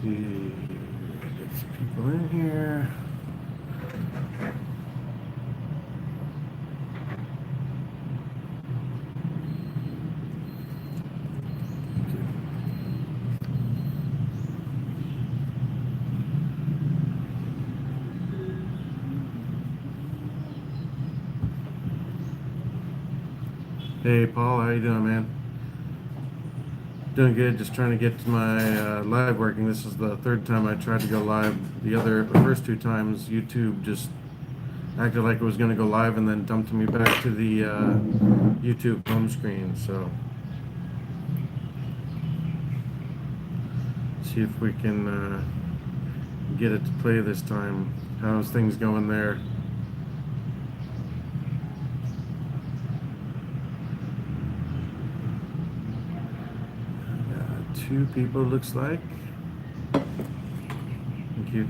See, get some people in here. Hey Paul, how you doing, man? Doing good. Just trying to get my live working. This is the third time I tried to go live. The first two times, YouTube just acted like it was going to go live and then dumped me back to the YouTube home screen. So, see if we can get it to play this time. How's things going there? Two people, looks like. Thank you.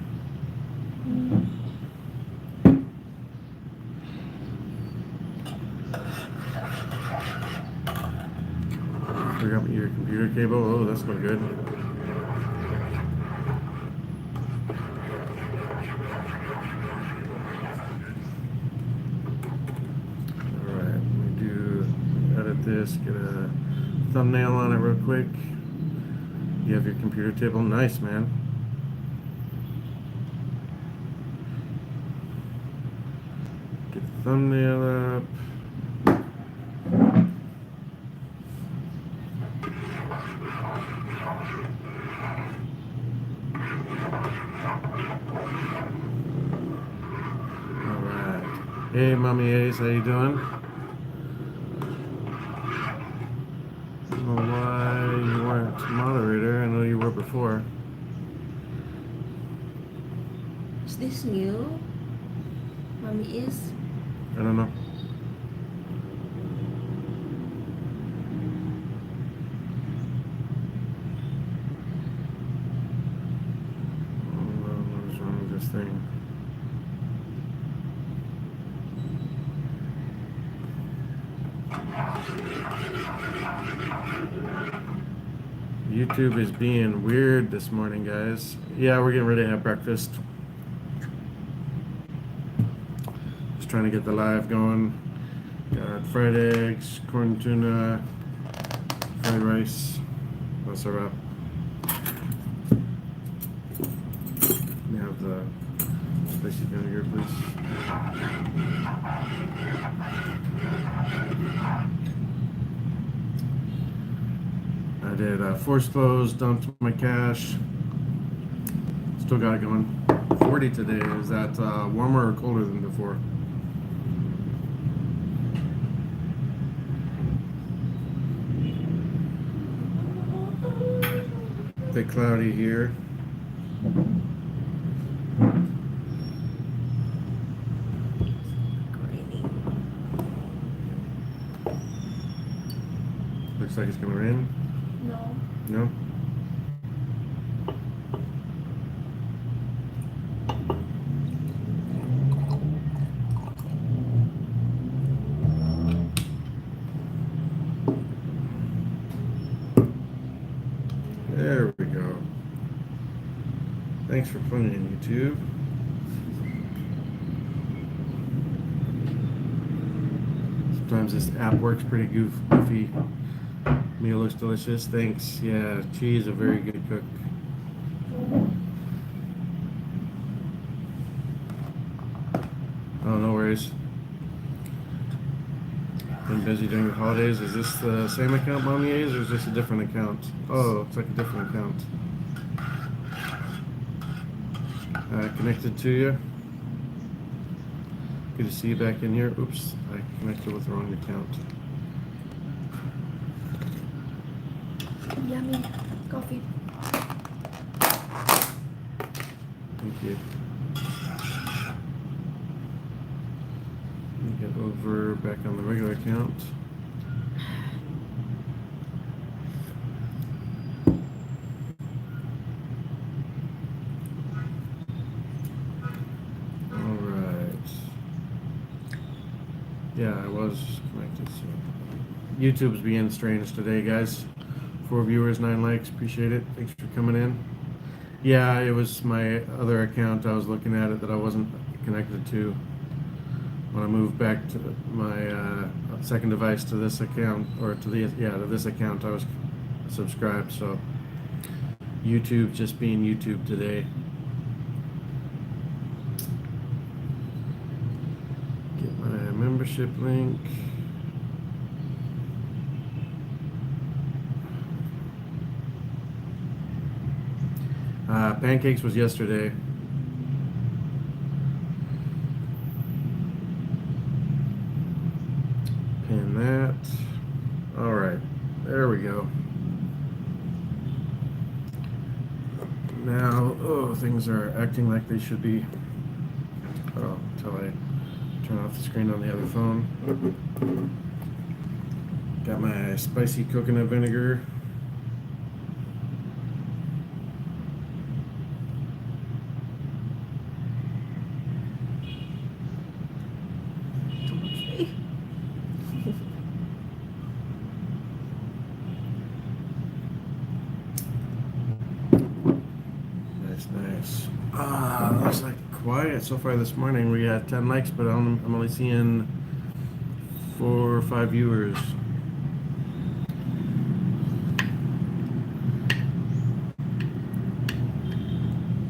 Forgot your computer cable. Oh, that's not good. Alright, let me edit this, get a thumbnail on it real quick. You have your computer table? Nice, man. Get the thumbnail up. Alright. Hey, Mommy Ace, how you doing? I don't know why you weren't moderator. I know you were before. Is this new? Mommy is? I don't know. What is wrong with this thing? YouTube is being weird this morning, guys. Yeah, we're getting ready to have breakfast. Just trying to get the live going. Got fried eggs, corn tuna, fried rice. That's our wrap. Let me have the spicy vinegar, please. I did force close, dumped my cash. Still got it going. 40 today. Is that warmer or colder than before? A bit cloudy here. Looks like it's gonna rain. No. No? There we go. Thanks for playing, YouTube. Sometimes this app works pretty goofy. Meal looks delicious. Thanks. Yeah, she's a very good cook. Oh, no worries. Been busy during the holidays. Is this the same account, Mommy A's, or is this a different account? Oh, it's like a different account. Connected to you. Good to see you back in here. Oops, I connected with the wrong account. Yummy coffee. Thank you. Let me get over back on the regular account. Yeah, I was connected. So YouTube's being strange today, guys. 4 viewers, 9 likes. Appreciate it. Thanks for coming in. Yeah, it was my other account. I was looking at it that I wasn't connected to. When I moved back to my second device to this account, or to this account, I was subscribed. So YouTube just being YouTube today. Get my membership link. Pancakes was yesterday. Pin that. All right, there we go. Now, oh, things are acting like they should be. Oh, until I turn off the screen on the other phone. Got my spicy coconut vinegar. Nice. Looks like quiet so far this morning. We got 10 likes, but I'm only seeing 4 or 5 viewers.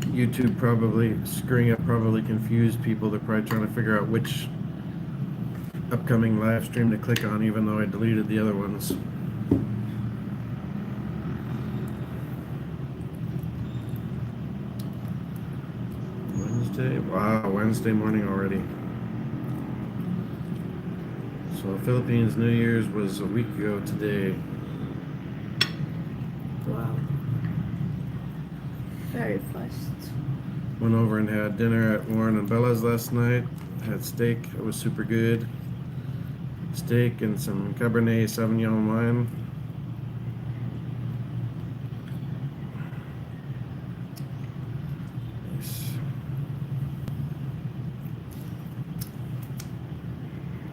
YouTube probably screwing up, probably confused people. They're probably trying to figure out which upcoming live stream to click on, even though I deleted the other ones. Wednesday? Wow, Wednesday morning already. So Philippines New Year's was a week ago today. Wow. Very fast. Went over and had dinner at Warren and Bella's last night. Had steak. It was super good. Steak and some Cabernet Sauvignon wine. Nice.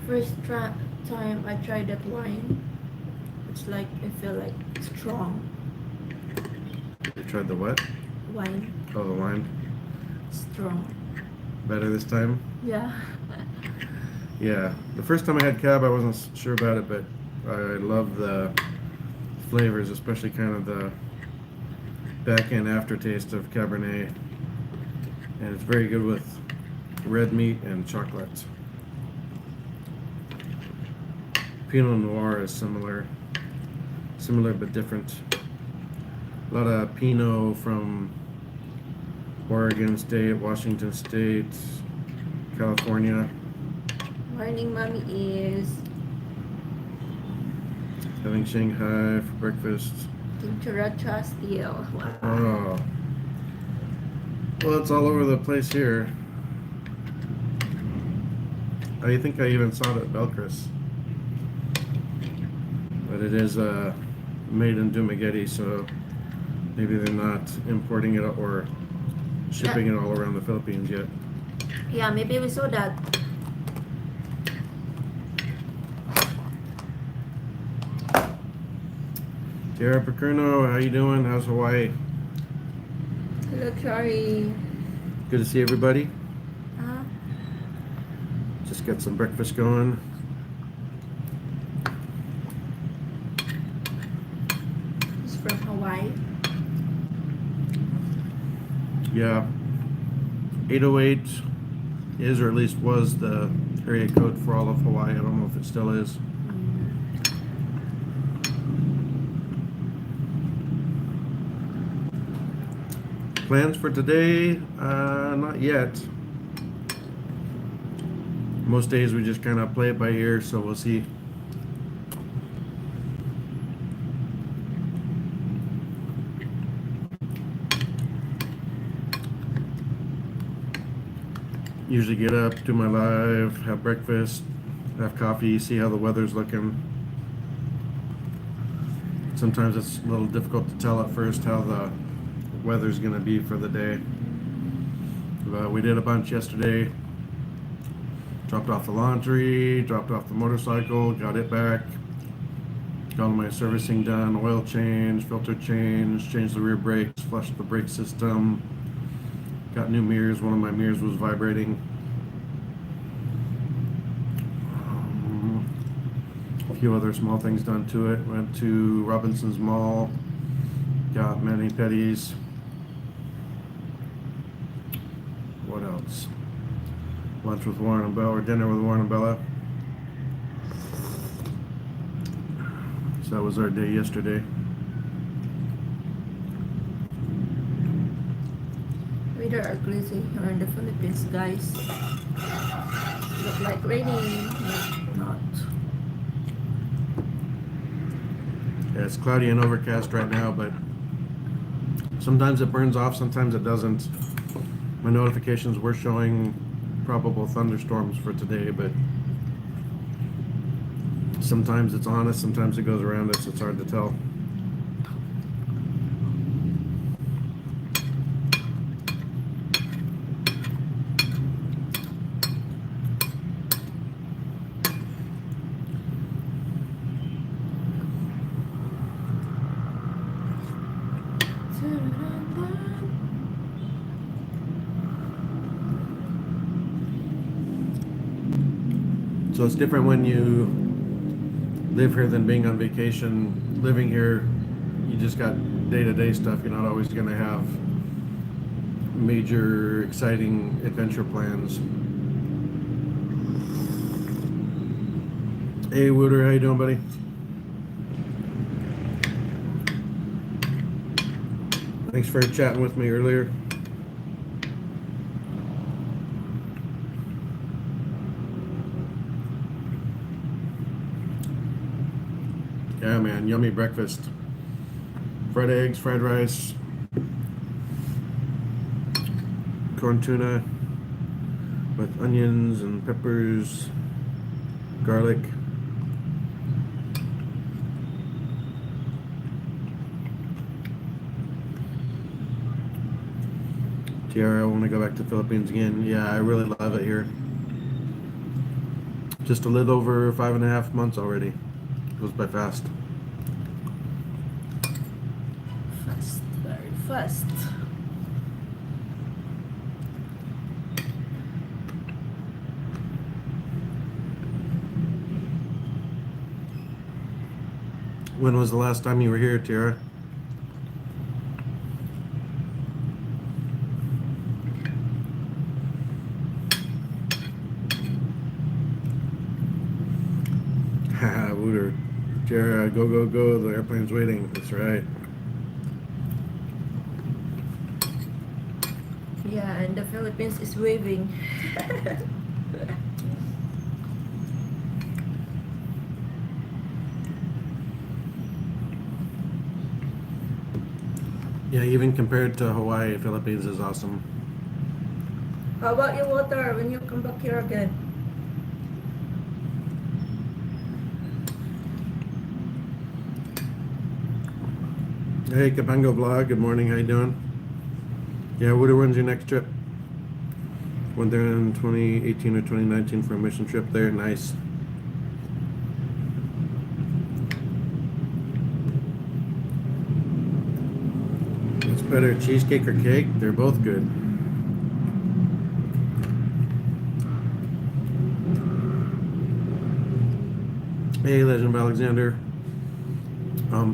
First time I tried that wine, it's like I feel like strong You tried the what? wine. Oh, the wine. Strong. Better this time? Yeah. Yeah. The first time I had Cab, I wasn't sure about it, but I love the flavors, especially kind of the back end aftertaste of Cabernet. And it's very good with red meat and chocolate. Pinot Noir is similar but different. A lot of Pinot from Oregon State, Washington State, California. Morning, mommy is Having Shanghai for breakfast. Tincharacha steel. Wow. Oh. Well, it's all over the place here. I think I even saw it at Belcris. But it is made in Dumaguete, so maybe they're not importing it or shipping it all around the Philippines yet. Yeah, maybe we saw that. Tierra Picuno, how you doing? How's Hawaii? Hello, Chari. Good to see everybody. Uh-huh. Just got some breakfast going. He's from Hawaii. Yeah. 808 is, or at least was, the area code for all of Hawaii. I don't know if it still is. Plans for today? Not yet. Most days we just kind of play it by ear, so we'll see. Usually get up, do my live, have breakfast, have coffee, see how the weather's looking. Sometimes it's a little difficult to tell at first how the weather's going to be for the day. We did a bunch yesterday. Dropped off the laundry, dropped off the motorcycle, got it back. Got all my servicing done, oil change, filter change, changed the rear brakes, flushed the brake system. Got new mirrors. One of my mirrors was vibrating. A few other small things done to it. Went to Robinson's Mall. Got mani pedis. What else? Lunch with Warren and Bella, or dinner with Warren and Bella. So that was our day yesterday. Weather are crazy here in the Philippines, guys. Look like raining, but not. Yeah, it's cloudy and overcast right now, but sometimes it burns off, sometimes it doesn't. My notifications were showing probable thunderstorms for today, but sometimes it's on us, sometimes it goes around us. It's hard to tell. So it's different when you live here than being on vacation. Living here, you just got day-to-day stuff. You're not always going to have major, exciting adventure plans. Hey, Wooder, how you doing, buddy? Thanks for chatting with me earlier. Yeah, man, yummy breakfast. Fried eggs, fried rice, corn tuna with onions and peppers, garlic. Tiara, I want to go back to the Philippines again. Yeah, I really love it here. Just a little over 5.5 months already. Goes by fast. Fast, very fast. When was the last time you were here, Tiara? Haha, Wooder. Tiara, go, go, go. The airplane's waiting. That's right. Yeah, and the Philippines is waving. Yeah, even compared to Hawaii, Philippines is awesome. How about you, Water, when you come back here again? Hey, Kapango Vlog. Good morning. How you doing? Yeah, Wooder, when's your next trip? Went there in 2018 or 2019 for a mission trip there. Nice. What's better, cheesecake or cake? They're both good. Hey, Legend of Alexander.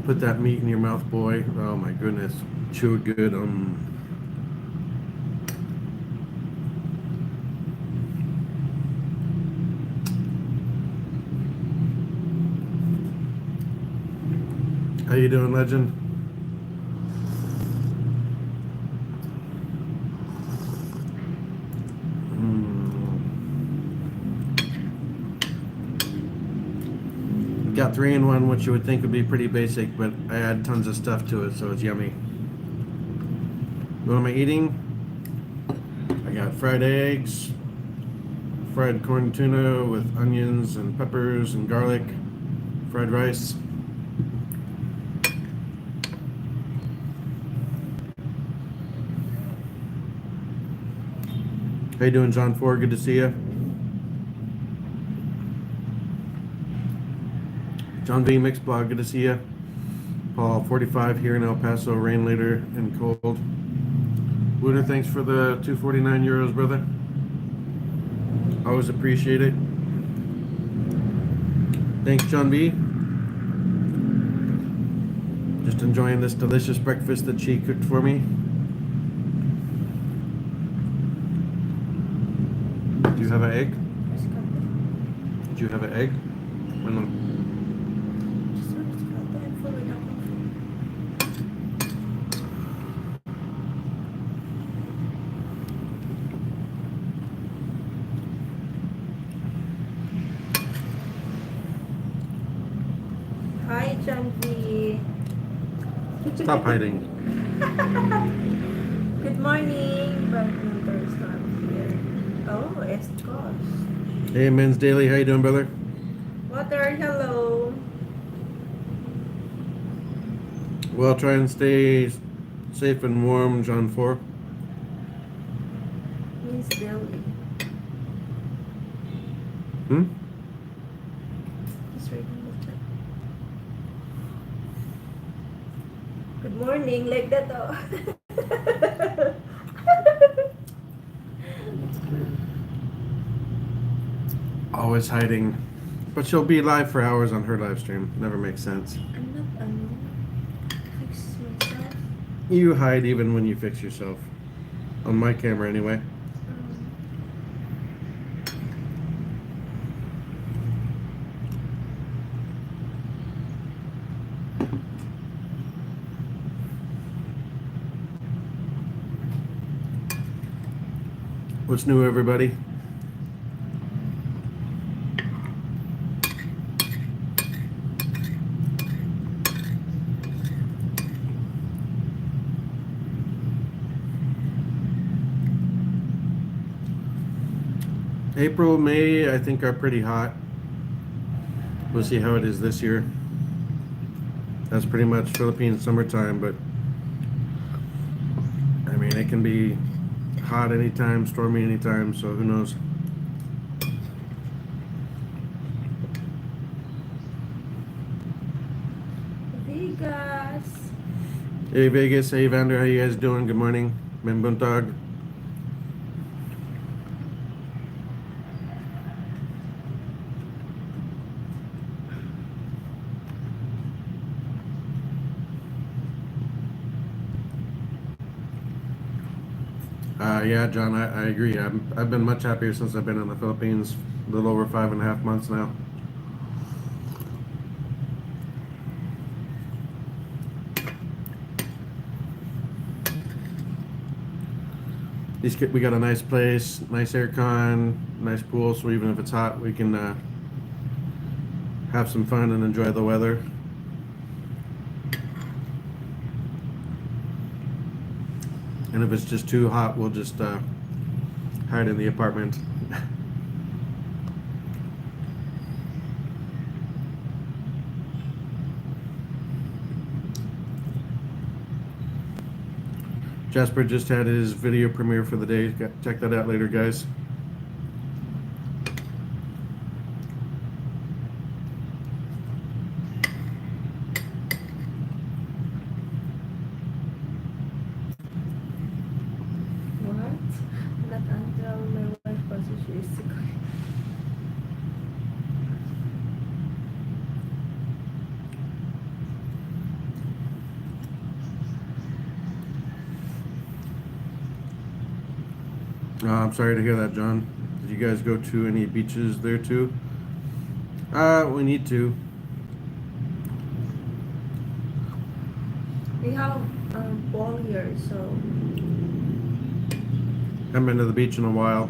Put that meat in your mouth, boy. Oh my goodness. Chew it good. How you doing, Legend? Got 3-in-1, which you would think would be pretty basic, but I add tons of stuff to it, so it's yummy. What am I eating? I got fried eggs, fried corn tuna with onions and peppers and garlic, fried rice. How you doing, John Ford? Good to see you. John V. Mixed Blog, good to see you. Paul, 45 here in El Paso, rain later and cold. Wooter, thanks for the 249 euros, brother. Always appreciate it. Thanks, John B. Just enjoying this delicious breakfast that she cooked for me. Do you have an egg? Do you have an egg? Hi, John V. Stop hiding. Good morning, but there's not here. Oh, Escos. Hey, Men's Daily, how you doing, brother? Water, hello. Well, try and stay safe and warm, John 4. Means daily. He's reading the chat. Good morning, like that oh. Always hiding. But she'll be live for hours on her live stream. Never makes sense. I'm not fix myself. You hide even when you fix yourself. On my camera, anyway. What's new, everybody? April, May, I think are pretty hot. We'll see how it is this year. That's pretty much Philippine summertime, but I mean, it can be hot anytime, stormy anytime, so who knows? Vegas. Hey Vegas, hey Vander, how you guys doing? Good morning. Membuntag. Yeah, John, I agree. I've been much happier since I've been in the Philippines. A little over 5.5 months now. We got a nice place, nice aircon, nice pool, so even if it's hot, we can have some fun and enjoy the weather. And if it's just too hot, we'll just hide in the apartment. Jasper just had his video premiere for the day. Check that out later, guys. Not until my wife was she is sick. I'm sorry to hear that, John. Did you guys go to any beaches there too? We need to. We have ball here, so Haven't been to the beach in a while.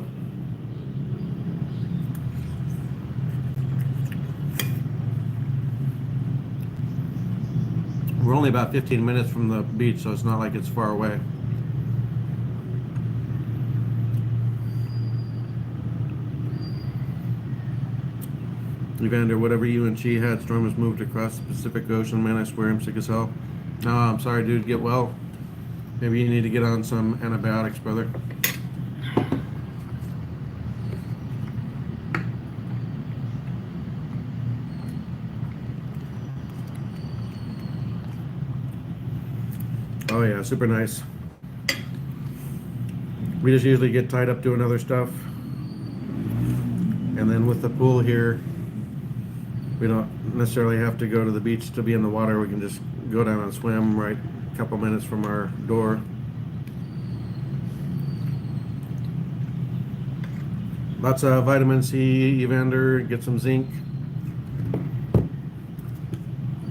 We're only about 15 minutes from the beach, so it's not like it's far away. Evander, whatever you and she had, storm has moved across the Pacific Ocean. Man, I swear I'm sick as hell. No, I'm sorry, dude. Get well. Maybe you need to get on some antibiotics, brother. Oh yeah, super nice. We just usually get tied up doing other stuff. And then with the pool here, we don't necessarily have to go to the beach to be in the water. We can just go down and swim right a couple minutes from our door. Lots of vitamin C, Evander, get some zinc.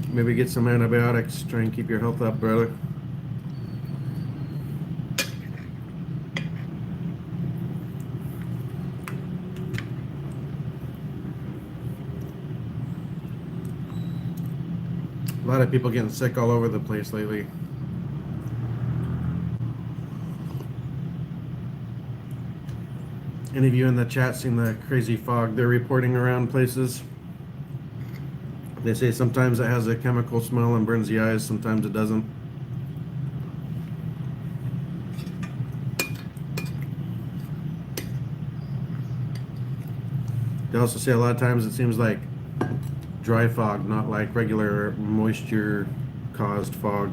Maybe get some antibiotics. Try and keep your health up, brother. A lot of people getting sick all over the place lately. Any of you in the chat seen the crazy fog they're reporting around places? They say sometimes it has a chemical smell and burns the eyes, sometimes it doesn't. They also say a lot of times it seems like dry fog, not like regular moisture caused fog.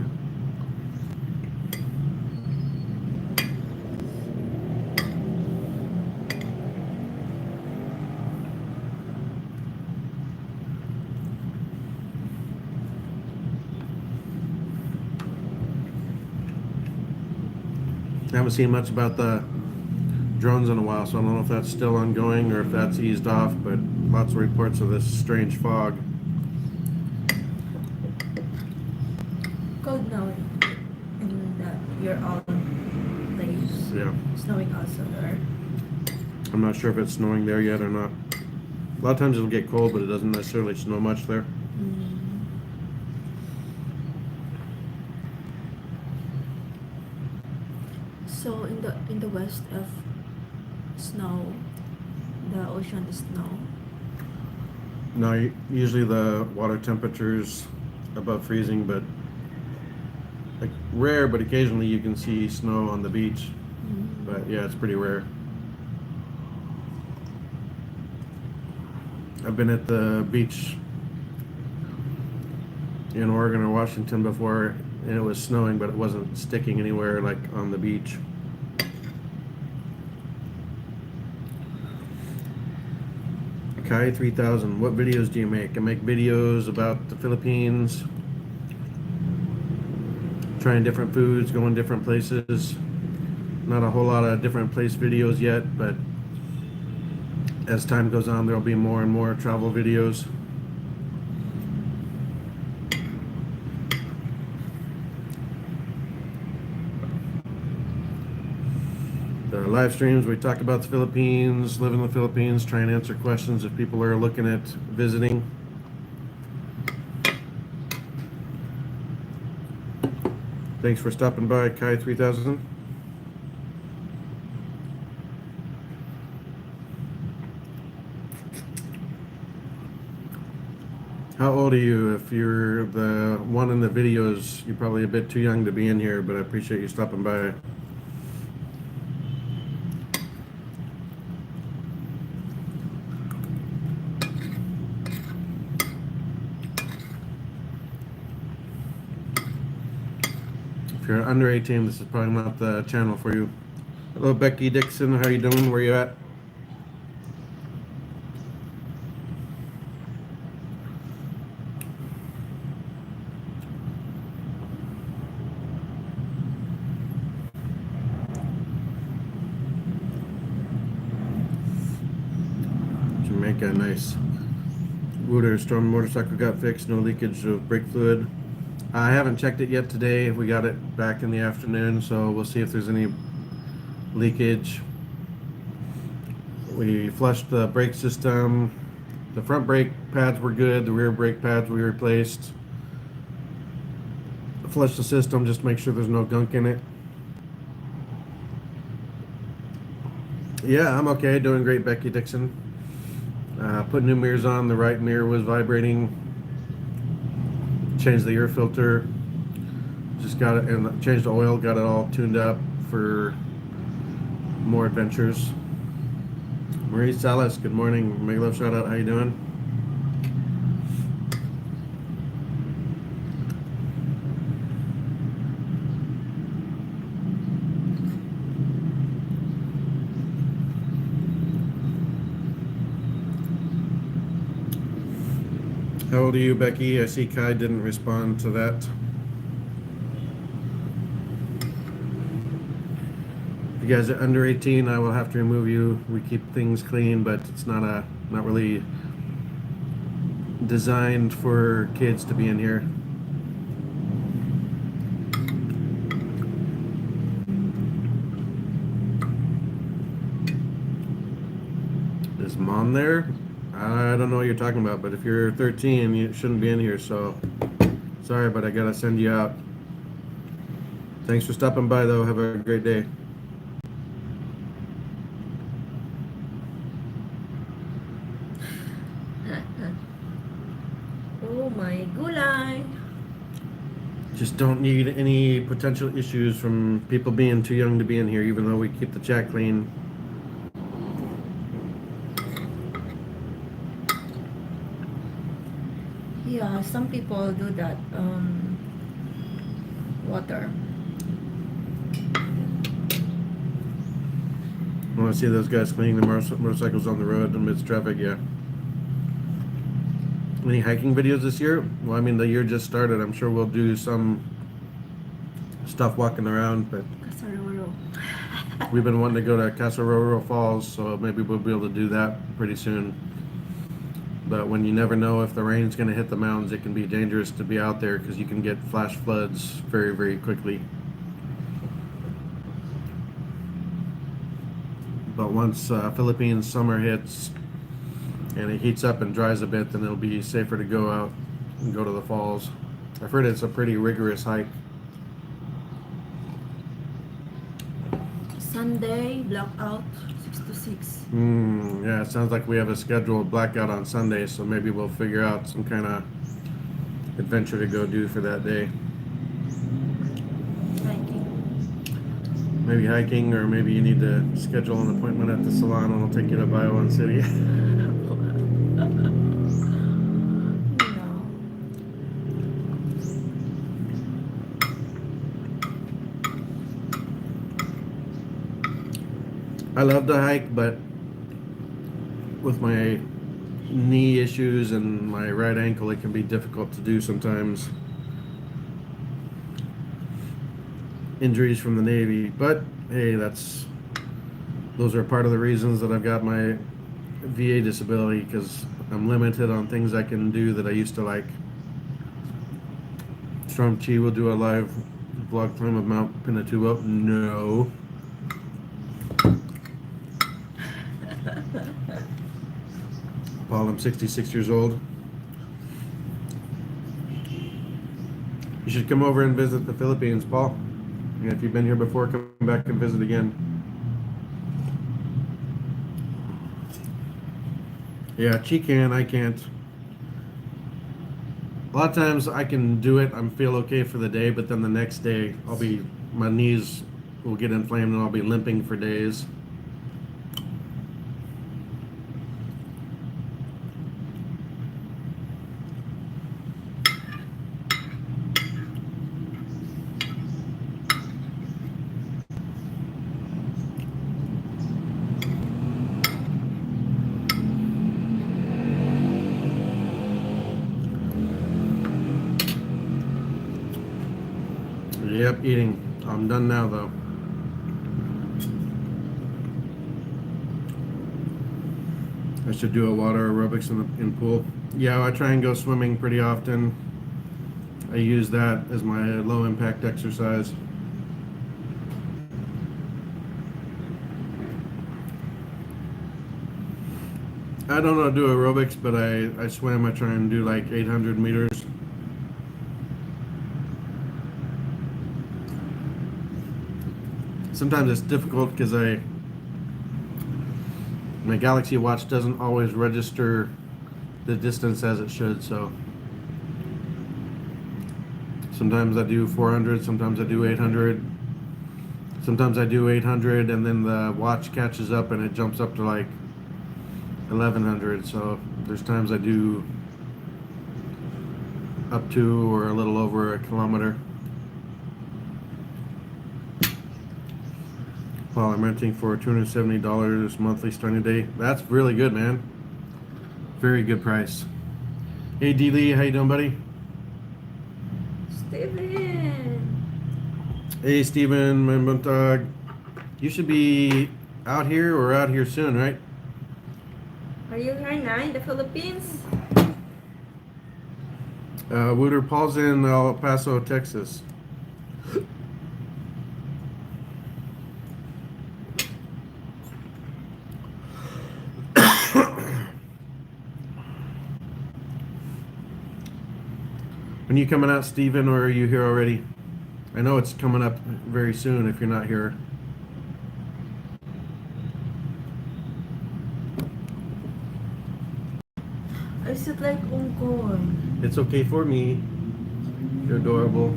I haven't seen much about the drones in a while, so I don't know if that's still ongoing or if that's eased off, but lots of reports of this strange fog. Cold now in your own place. Yeah. Snowing also there. I'm not sure if it's snowing there yet or not. A lot of times it'll get cold, but it doesn't necessarily snow much there. So in the west of snow, the ocean is snow. No, usually the water temperature's above freezing, but like rare, but occasionally you can see snow on the beach. But yeah, it's pretty rare. I've been at the beach in Oregon or Washington before, and it was snowing, but it wasn't sticking anywhere like on the beach. Kai 3000, what videos do you make? I make videos about the Philippines, trying different foods, going different places. Not a whole lot of different place videos yet, but as time goes on, there'll be more and more travel videos. The live streams, we talk about the Philippines, live in the Philippines, try and answer questions if people are looking at visiting. Thanks for stopping by, Kai 3000. How old are you? If you're the one in the videos, you're probably a bit too young to be in here, but I appreciate you stopping by. If you're under 18, this is probably not the channel for you. Hello, Becky Dixon. How you doing? Where you at? Jamaica, nice. KuyaStorm motorcycle got fixed. No leakage of brake fluid. I haven't checked it yet today. We got it back in the afternoon, so we'll see if there's any leakage. We flushed the brake system. The front brake pads were good. The rear brake pads we replaced. Flushed the system just to make sure there's no gunk in it. Yeah, I'm okay. Doing great, Becky Dixon. Put new mirrors on. The right mirror was vibrating. Changed the air filter. Just got it and changed the oil. Got it all tuned up for more adventures. Marie Salas, good morning. Make love shout out. How you doing? How old are you, Becky? I see Kai didn't respond to that. If you guys are under 18, I will have to remove you. We keep things clean, but it's not really designed for kids to be in here. Is mom there? I don't know what you're talking about, but if you're 13, you shouldn't be in here, so sorry, but I gotta send you out. Thanks for stopping by, though. Have a great day. Oh my gulay. Just don't need any potential issues from people being too young to be in here, even though we keep the chat clean. Yeah, some people do that. Water. I want to see those guys cleaning the motorcycles on the road amidst traffic, yeah. Any hiking videos this year? Well, I mean, the year just started. I'm sure we'll do some stuff walking around, but Kasaroro. we've been wanting to go to Casa Roro Falls, so maybe we'll be able to do that pretty soon. But when you never know if the rain's going to hit the mountains, it can be dangerous to be out there because you can get flash floods very, very quickly. But once Philippines summer hits and it heats up and dries a bit, then it'll be safer to go out and go to the falls. I've heard it's a pretty rigorous hike. Sunday, blackout, 6 to 6. Yeah, it sounds like we have a scheduled blackout on Sunday, so maybe we'll figure out some kind of adventure to go do for that day. Hiking. Maybe hiking, or maybe you need to schedule an appointment at the salon and I'll take you to Biowan City. I love to hike, but with my knee issues and my right ankle, it can be difficult to do sometimes. Injuries from the Navy, but hey, those are part of the reasons that I've got my VA disability, because I'm limited on things I can do that I used to like. Storm Chi will do a live vlog climb of Mount Pinatubo. No. Paul, I'm 66 years old. You should come over and visit the Philippines, Paul. And if you've been here before, come back and visit again. Yeah, Chi can, I can't. A lot of times I can do it, I feel okay for the day, but then the next day my knees will get inflamed and I'll be limping for days. Yep, eating. I'm done now, though. I should do a water aerobics in pool. Yeah, I try and go swimming pretty often. I use that as my low impact exercise. I don't know how to do aerobics, but I swim. I try and do like 800 meters. Sometimes it's difficult because my Galaxy Watch doesn't always register the distance as it should, so sometimes I do 400, sometimes I do 800, sometimes I do 800 and then the watch catches up and it jumps up to like 1100, so there's times I do up to or a little over a kilometer. Well, I'm renting for $270 monthly starting day. That's really good, man. Very good price. Hey D Lee, how you doing, buddy? Steven! Hey Steven, my buntag. You should be out here or out here soon, right? Are you here now in the Philippines? Wooter Paul's in El Paso, Texas. When you coming out, Steven, or are you here already? I know it's coming up very soon if you're not here. I sit like unggoy. It's okay for me. You're adorable.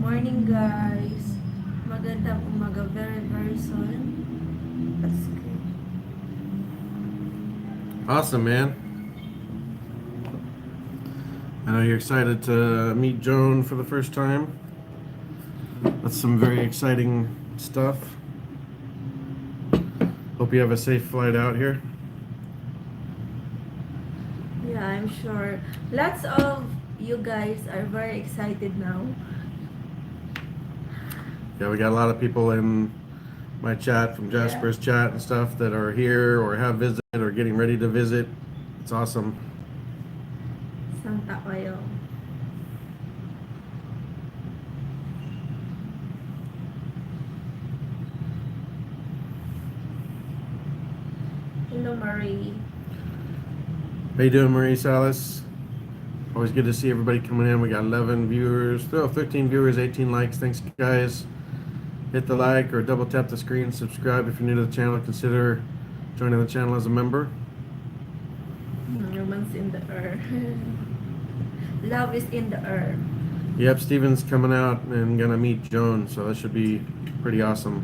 Morning guys. Magandang umaga. Very, very soon. That's good. Awesome, man. I know you're excited to meet Joan for the first time. That's some very exciting stuff. Hope you have a safe flight out here. Yeah, I'm sure. Lots of you guys are very excited now. Yeah, we got a lot of people in my chat from Jasper's chat and stuff that are here or have visited or getting ready to visit. It's awesome. Santa kayo. Hello, Marie. How you doing, Marie Salas? Always good to see everybody coming in. We got 11 viewers, 13 viewers, 18 likes. Thanks, guys. Hit the like or double tap the screen. Subscribe if you're new to the channel. Consider joining the channel as a member. Romance in the air. Love is in the air. Yep, Steven's coming out and gonna meet Joan, so that should be pretty awesome.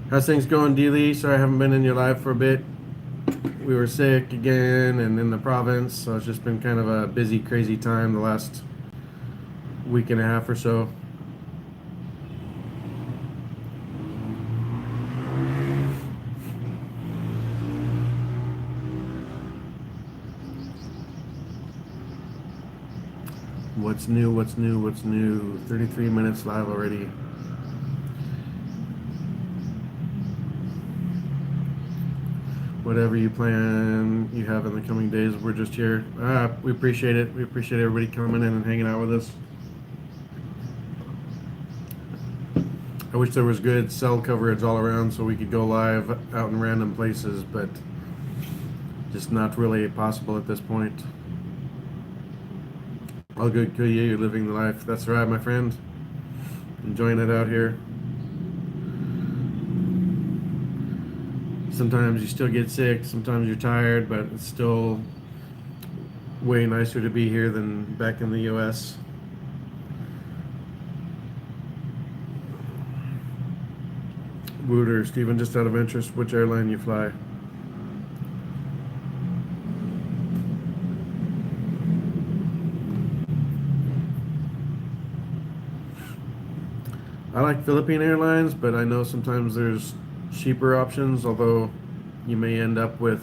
How's things going, D-Lee? Sorry I haven't been in your live for a bit. We were sick again and in the province, so it's just been kind of a busy, crazy time the last week and a half or so. What's new? What's new? What's new? 33 minutes live already. Whatever you plan you have in the coming days, we're just here. We appreciate it. We appreciate everybody coming in and hanging out with us. I wish there was good cell coverage all around so we could go live out in random places, but just not really possible at this point. All good, Kuya, you're living the life. That's right, my friend. Enjoying it out here. Sometimes you still get sick, sometimes you're tired, but it's still way nicer to be here than back in the US. Wooter, Steven, just out of interest, which airline you fly? I like Philippine Airlines, but I know sometimes there's cheaper options, although you may end up with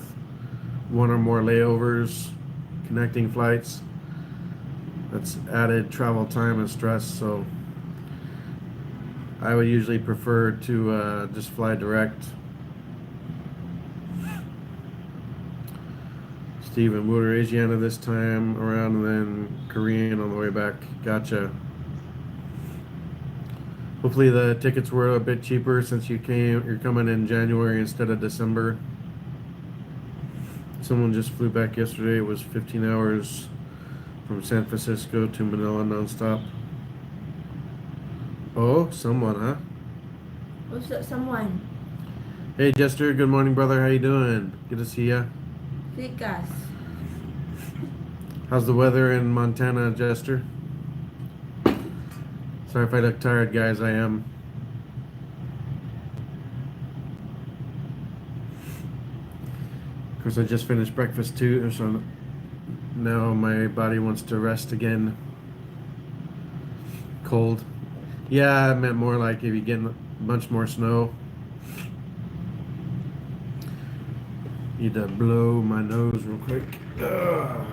one or more layovers, connecting flights. That's added travel time and stress, so I would usually prefer to just fly direct. Steven, Wooter, Asiana this time around, and then Korean on the way back. Gotcha. Hopefully the tickets were a bit cheaper since you're coming in January instead of December. Someone just flew back yesterday. It was 15 hours from San Francisco to Manila nonstop. Oh, someone, huh? Who's that someone? Hey Jester, good morning, brother. How you doing? Good to see ya. Lucas. How's the weather in Montana, Jester? Sorry if I look tired, guys. I am. Of course, I just finished breakfast too, so now my body wants to rest again. Cold. Yeah, I meant more like if you get a bunch more snow. Need to blow my nose real quick. Ugh.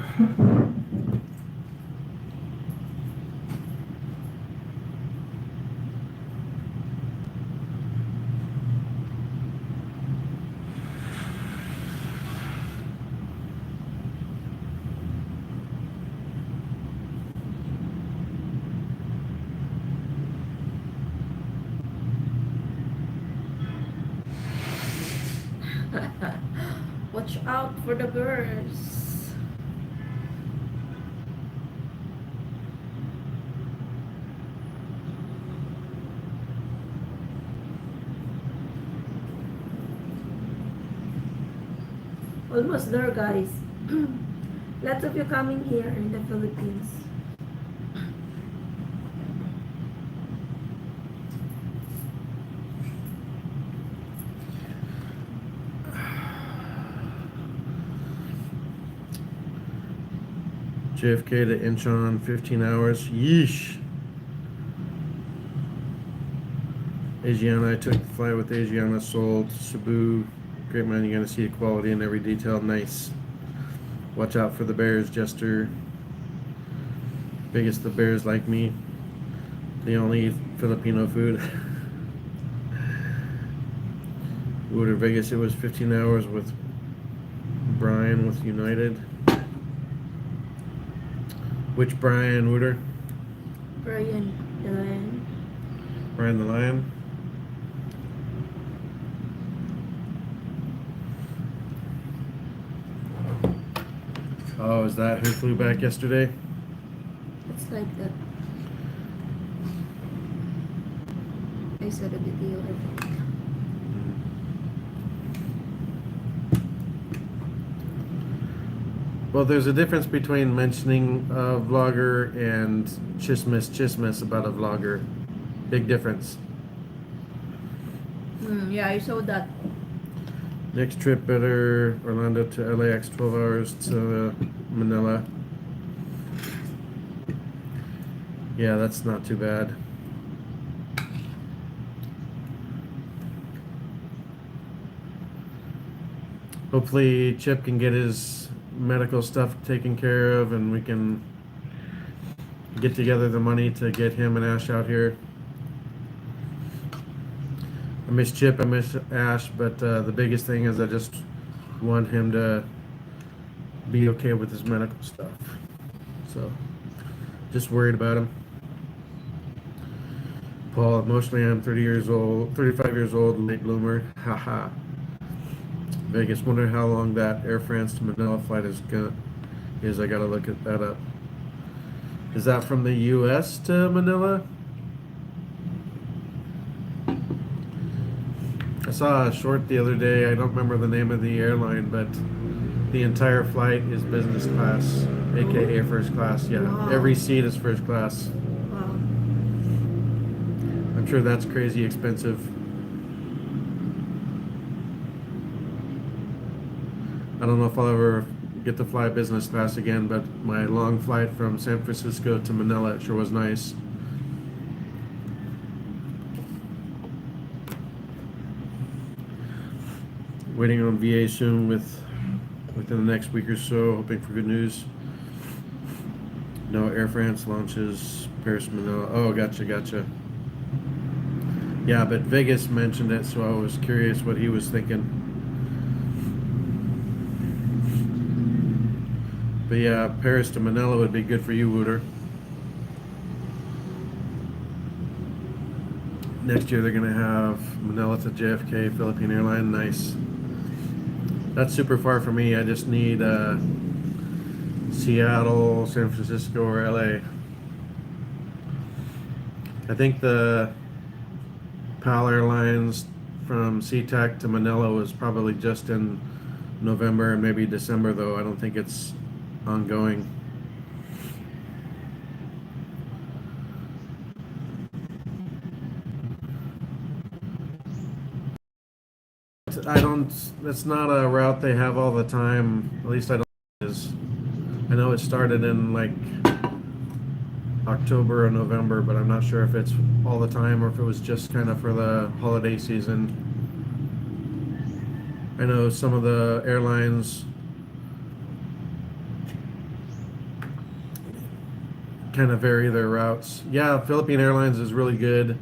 Watch out for the birds. Almost there, guys. Lots of you coming here in the Philippines. JFK to Incheon, 15 hours. Yeesh. Asiana, I took the flight with Asiana, sold. Cebu, great man, you're going to see equality in every detail. Nice. Watch out for the bears, Jester. Biggest the bears like me. They only eat Filipino food. Wooder Vegas, it was 15 hours with Brian with United. Which Brian, Wooder? Brian the Lion. Brian the Lion. Oh, is that who flew back yesterday? It's like that. I saw the video, I think. Well, there's a difference between mentioning a vlogger and chismis about a vlogger. Big difference. Yeah, I saw that. Next trip better Orlando to LAX, 12 hours to Manila. Yeah, that's not too bad. Hopefully Chip can get his medical stuff taken care of and we can get together the money to get him and Ash out here. I miss Chip, I miss Ash, but the biggest thing is I just want him to be okay with his medical stuff. So, just worried about him. Paul, emotionally I'm 35 years old, late bloomer. Haha. Vegas, wonder how long that Air France to Manila flight is. I gotta look at that up. Is that from the US to Manila? I saw a short the other day. I don't remember the name of the airline, but the entire flight is business class, aka first class. Yeah, Wow. Every seat is first class. Wow. I'm sure that's crazy expensive. I don't know if I'll ever get to fly business class again, but my long flight from San Francisco to Manila sure was nice. Waiting on VA soon within the next week or so, hoping for good news. No, Air France launches Paris, Manila. Oh, gotcha. Yeah, but Vegas mentioned it, so I was curious what he was thinking. But yeah, Paris to Manila would be good for you, Wooder. Next year they're gonna have Manila to JFK, Philippine airline. Nice. That's super far for me. I just need Seattle, San Francisco, or LA. I think the PAL Airlines from SeaTac to Manila was probably just in November and maybe December, though. I don't think it's ongoing. That's not a route they have all the time. At least I don't think it is. I know it started in like October or November, but I'm not sure if it's all the time or if it was just kind of for the holiday season. I know some of the airlines kind of vary their routes. Yeah, Philippine Airlines is really good.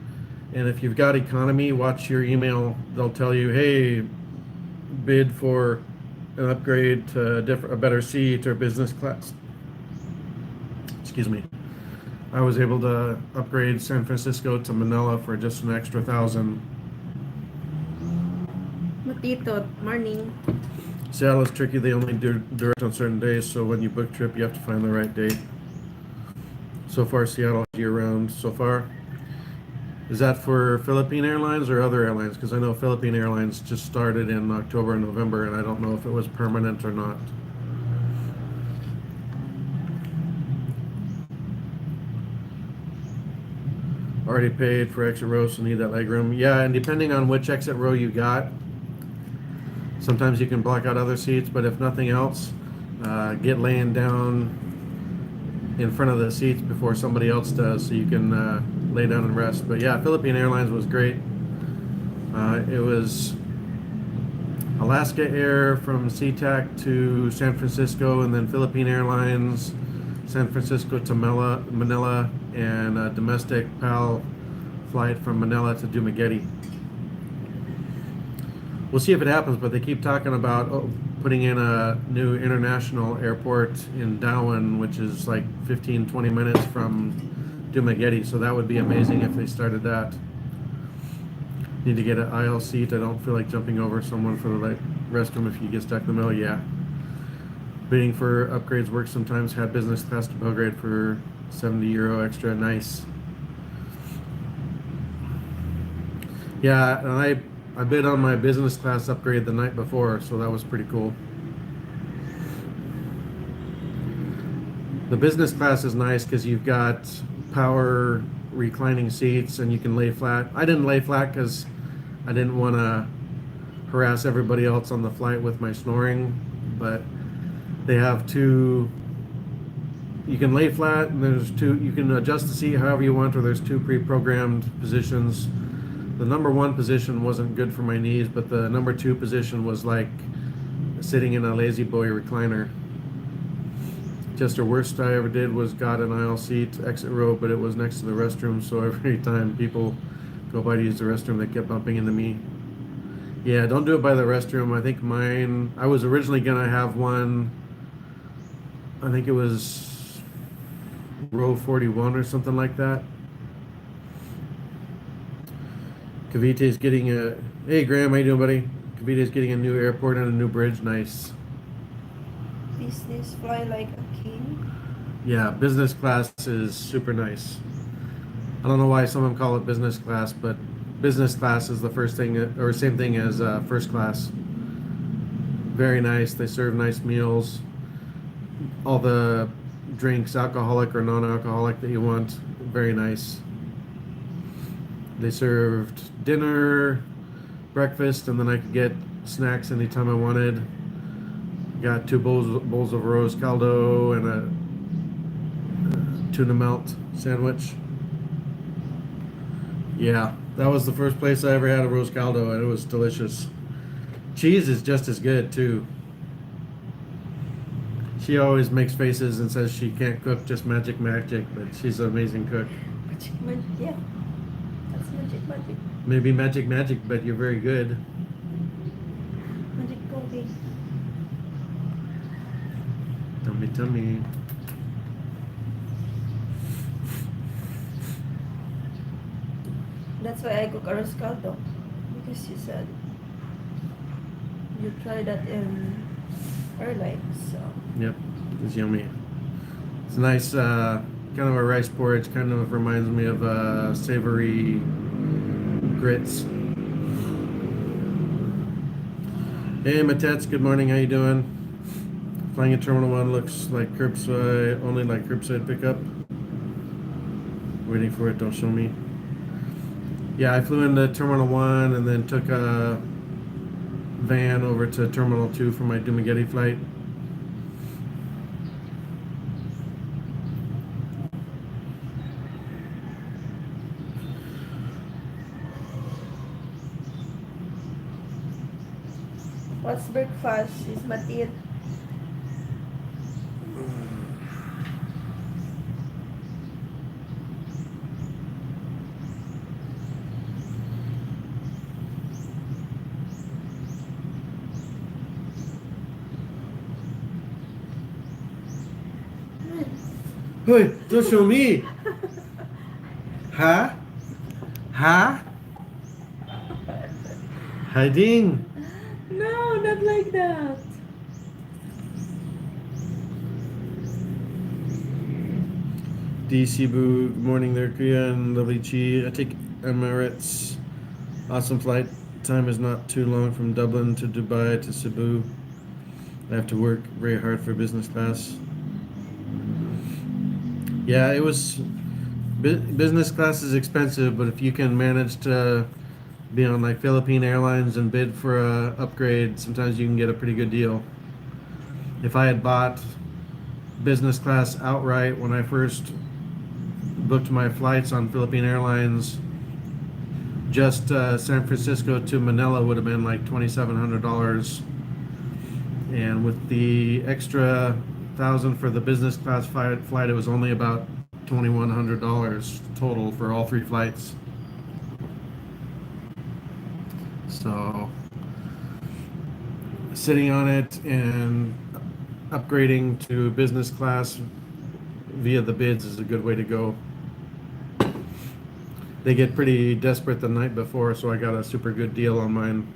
And if you've got economy, watch your email. They'll tell you, hey, bid for an upgrade to a better seat or business class. Excuse me. I was able to upgrade San Francisco to Manila for just an extra 1,000. Matito, morning. Seattle is tricky. They only do direct on certain days, so when you book trip, you have to find the right date. So far, Seattle year-round. So far, is that for Philippine Airlines or other airlines? Because I know Philippine Airlines just started in October and November, and I don't know if it was permanent or not. Already paid for exit row, so need that leg room. Yeah, and depending on which exit row you got, sometimes you can block out other seats, but if nothing else, get laying down in front of the seats before somebody else does, so you can lay down and rest. But yeah, Philippine Airlines was great. It was Alaska Air from SeaTac to San Francisco, and then Philippine Airlines, San Francisco to Manila, and a domestic PAL flight from Manila to Dumaguete. We'll see if it happens, but they keep talking about putting in a new international airport in Darwin, which is like 15-20 minutes from Dumaguete, so that would be amazing if they started that. Need to get an aisle seat. I don't feel like jumping over someone for the restroom if you get stuck in the middle. Yeah. Bidding for upgrades works sometimes. Had business class to Belgrade for €70 extra. Nice. Yeah, and I bid on my business class upgrade the night before, so that was pretty cool. The business class is nice because you've got power reclining seats and you can lay flat. I didn't lay flat because I didn't want to harass everybody else on the flight with my snoring, but they have two. You can lay flat, and there's two. You can adjust the seat however you want, or there's two pre-programmed positions. The number one position wasn't good for my knees, but the number two position was like sitting in a lazy boy recliner. Just the worst I ever did was got an aisle seat, exit row, but it was next to the restroom, so every time people go by to use the restroom, they kept bumping into me. Yeah, don't do it by the restroom. I think mine, I was originally gonna have one, I think it was row 41 or something like that. Cavite is getting a, hey Graham, how you doing, buddy? Cavite is getting a new airport and a new bridge, nice. Business fly like a king. Yeah, business class is super nice. I don't know why some of them call it business class, but business class is the first thing, or same thing as first class. Very nice. They serve nice meals. All the drinks, alcoholic or non-alcoholic that you want, very nice. They served dinner, breakfast, and then I could get snacks anytime I wanted. Got two bowls of rose caldo and a tuna melt sandwich. Yeah, that was the first place I ever had a rose caldo, and it was delicious. Cheese is just as good too. She always makes faces and says she can't cook, just magic, but she's an amazing cook. Magic, yeah. That's magic. Maybe magic, but you're very good. Magic coffee. Tummy. That's why I cook arroz caldo, because you said you tried that in Starlink, so. Yep, it's yummy. It's nice, kind of a rice porridge, kind of reminds me of savory grits. Hey Matets, good morning, how you doing? Flying at Terminal 1 looks like curbside, only like curbside pickup. Waiting for it, don't show me. Yeah, I flew into Terminal 1 and then took a van over to Terminal 2 for my Dumaguete flight. What's breakfast? Is Matil? Hey, don't show me. Huh? Huh? Hiding. No, not like that. DC Boo, good morning there, Kuya and Lovely Chi. I take Emirates. Awesome flight. Time is not too long from Dublin to Dubai to Cebu. I have to work very hard for business class. Yeah, it was. Business class is expensive, but if you can manage to be on like Philippine Airlines and bid for a upgrade, sometimes you can get a pretty good deal. If I had bought business class outright when I first booked my flights on Philippine Airlines, just San Francisco to Manila would have been like $2,700, and with the extra thousand for the business class flight, it was only about $2,100 total for all three flights. So sitting on it and upgrading to business class via the bids is a good way to go. They get pretty desperate the night before, so I got a super good deal on mine.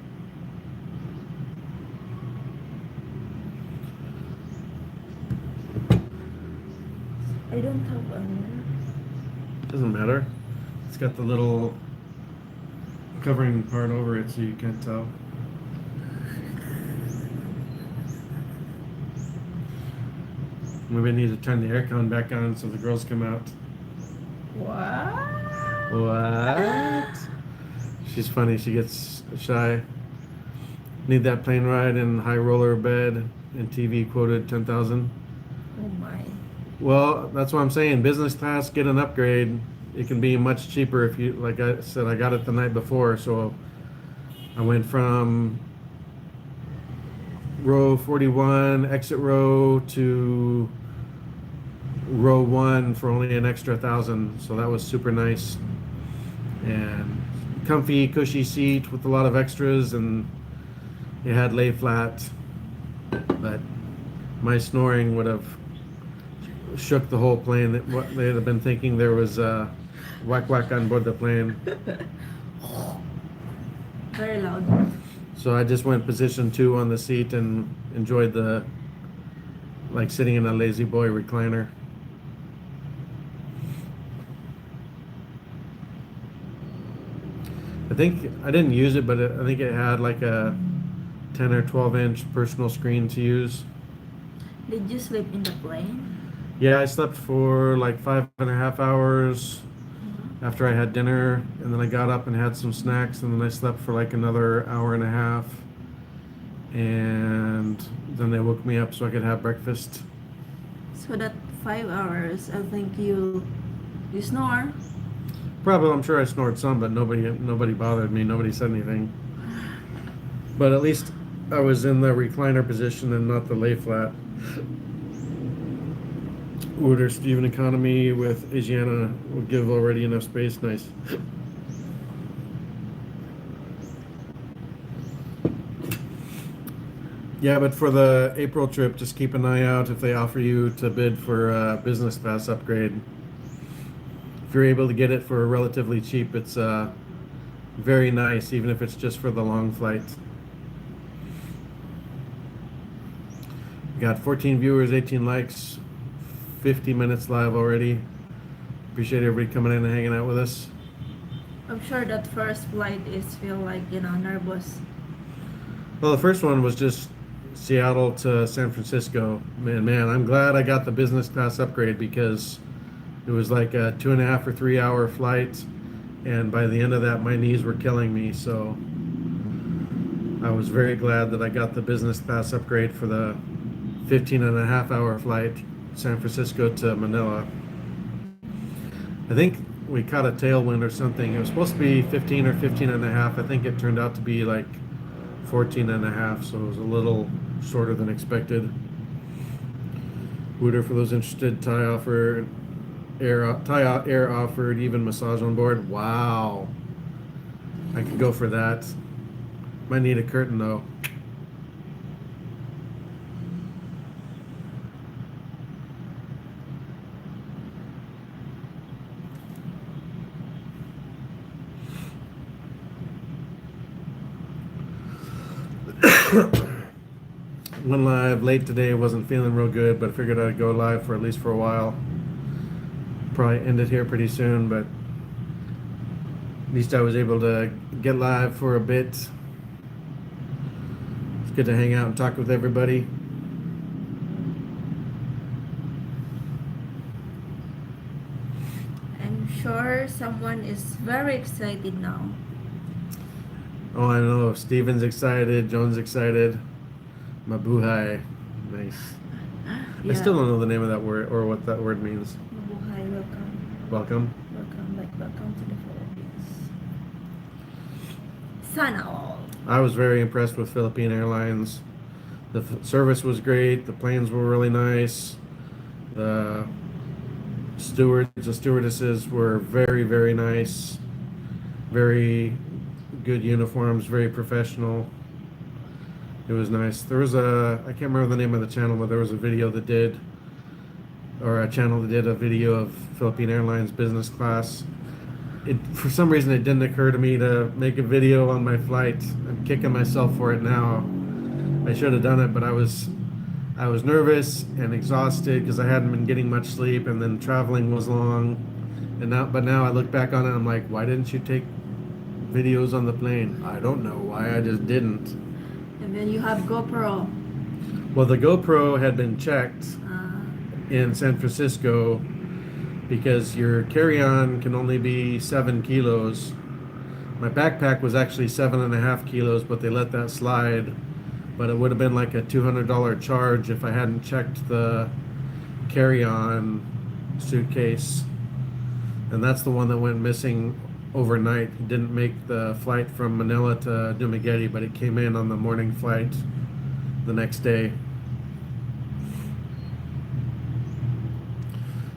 I don't have Doesn't matter. It's got the little covering part over it so you can't tell. Maybe I need to turn the aircon back on so the girls come out. What? What? She's funny. She gets shy. Need that plane ride and high roller bed and TV quoted 10,000. Oh my. Well, that's what I'm saying. Business class, get an upgrade. It can be much cheaper if you, like I said, I got it the night before, so I went from row 41 exit row to row 1 for only an extra 1,000, so that was super nice. And comfy, cushy seat with a lot of extras, and it had lay flat, but my snoring would have shook the whole plane. They'd have been thinking there was a whack whack on board the plane. Very loud. So I just went position 2 on the seat and enjoyed the, like, sitting in a lazy boy recliner. I think I didn't use it, but I think it had like a 10 or 12 inch personal screen to use. Did you sleep in the plane? Yeah, I slept for like 5.5 hours after I had dinner, and then I got up and had some snacks, and then I slept for like another hour and a half, and then they woke me up so I could have breakfast. So that 5 hours, I think you snore. Probably, I'm sure I snored some, but nobody bothered me. Nobody said anything. But at least I was in the recliner position and not the lay flat. Order Steven economy with Asiana will give already enough space. Nice. Yeah, but for the April trip, just keep an eye out if they offer you to bid for a business class upgrade. If you're able to get it for relatively cheap, it's very nice, even if it's just for the long flight. Got 14 viewers, 18 likes, 50 minutes live already. Appreciate everybody coming in and hanging out with us. I'm sure that first flight is feel like, nervous. Well, the first one was just Seattle to San Francisco. Man, I'm glad I got the business class upgrade, because it was like a 2.5 or 3 hour flight, and by the end of that, my knees were killing me. So I was very glad that I got the business class upgrade for the 15.5 hour flight, San Francisco to Manila. I think we caught a tailwind or something. It was supposed to be 15 or 15.5. I think it turned out to be like 14 and a half, so it was a little shorter than expected. Wooter, for those interested, Thai Air offered even massage on board. Wow, I could go for that. Might need a curtain though. Went live late today, wasn't feeling real good, but I figured I'd go live for at least for a while. Probably end it here pretty soon, but at least I was able to get live for a bit. It's good to hang out and talk with everybody. I'm sure someone is very excited now. Oh, I know. Steven's excited. Joan's excited. Mabuhay. Nice. I still don't know the name of that word or what that word means. Mabuhay, welcome. Welcome. Welcome to the Philippines. Sana all. I was very impressed with Philippine Airlines. The service was great. The planes were really nice. The stewards and stewardesses were very, very nice. Very good uniforms, very professional. It was nice. There was I can't remember the name of the channel, but there was a video that did, or a channel that did a video of Philippine Airlines business class. For some reason, it didn't occur to me to make a video on my flight. I'm kicking myself for it now. I should have done it, but I was nervous and exhausted because I hadn't been getting much sleep, and then traveling was long. But now I look back on it, I'm like, why didn't you take videos on the plane? I don't know why, I just didn't. And then you have GoPro. Well, the GoPro had been checked in San Francisco because your carry-on can only be 7 kilos. My backpack was actually 7.5 kilos, but they let that slide. But it would have been like a $200 charge if I hadn't checked the carry-on suitcase. And that's the one that went missing overnight. It didn't make the flight from Manila to Dumaguete, but it came in on the morning flight the next day.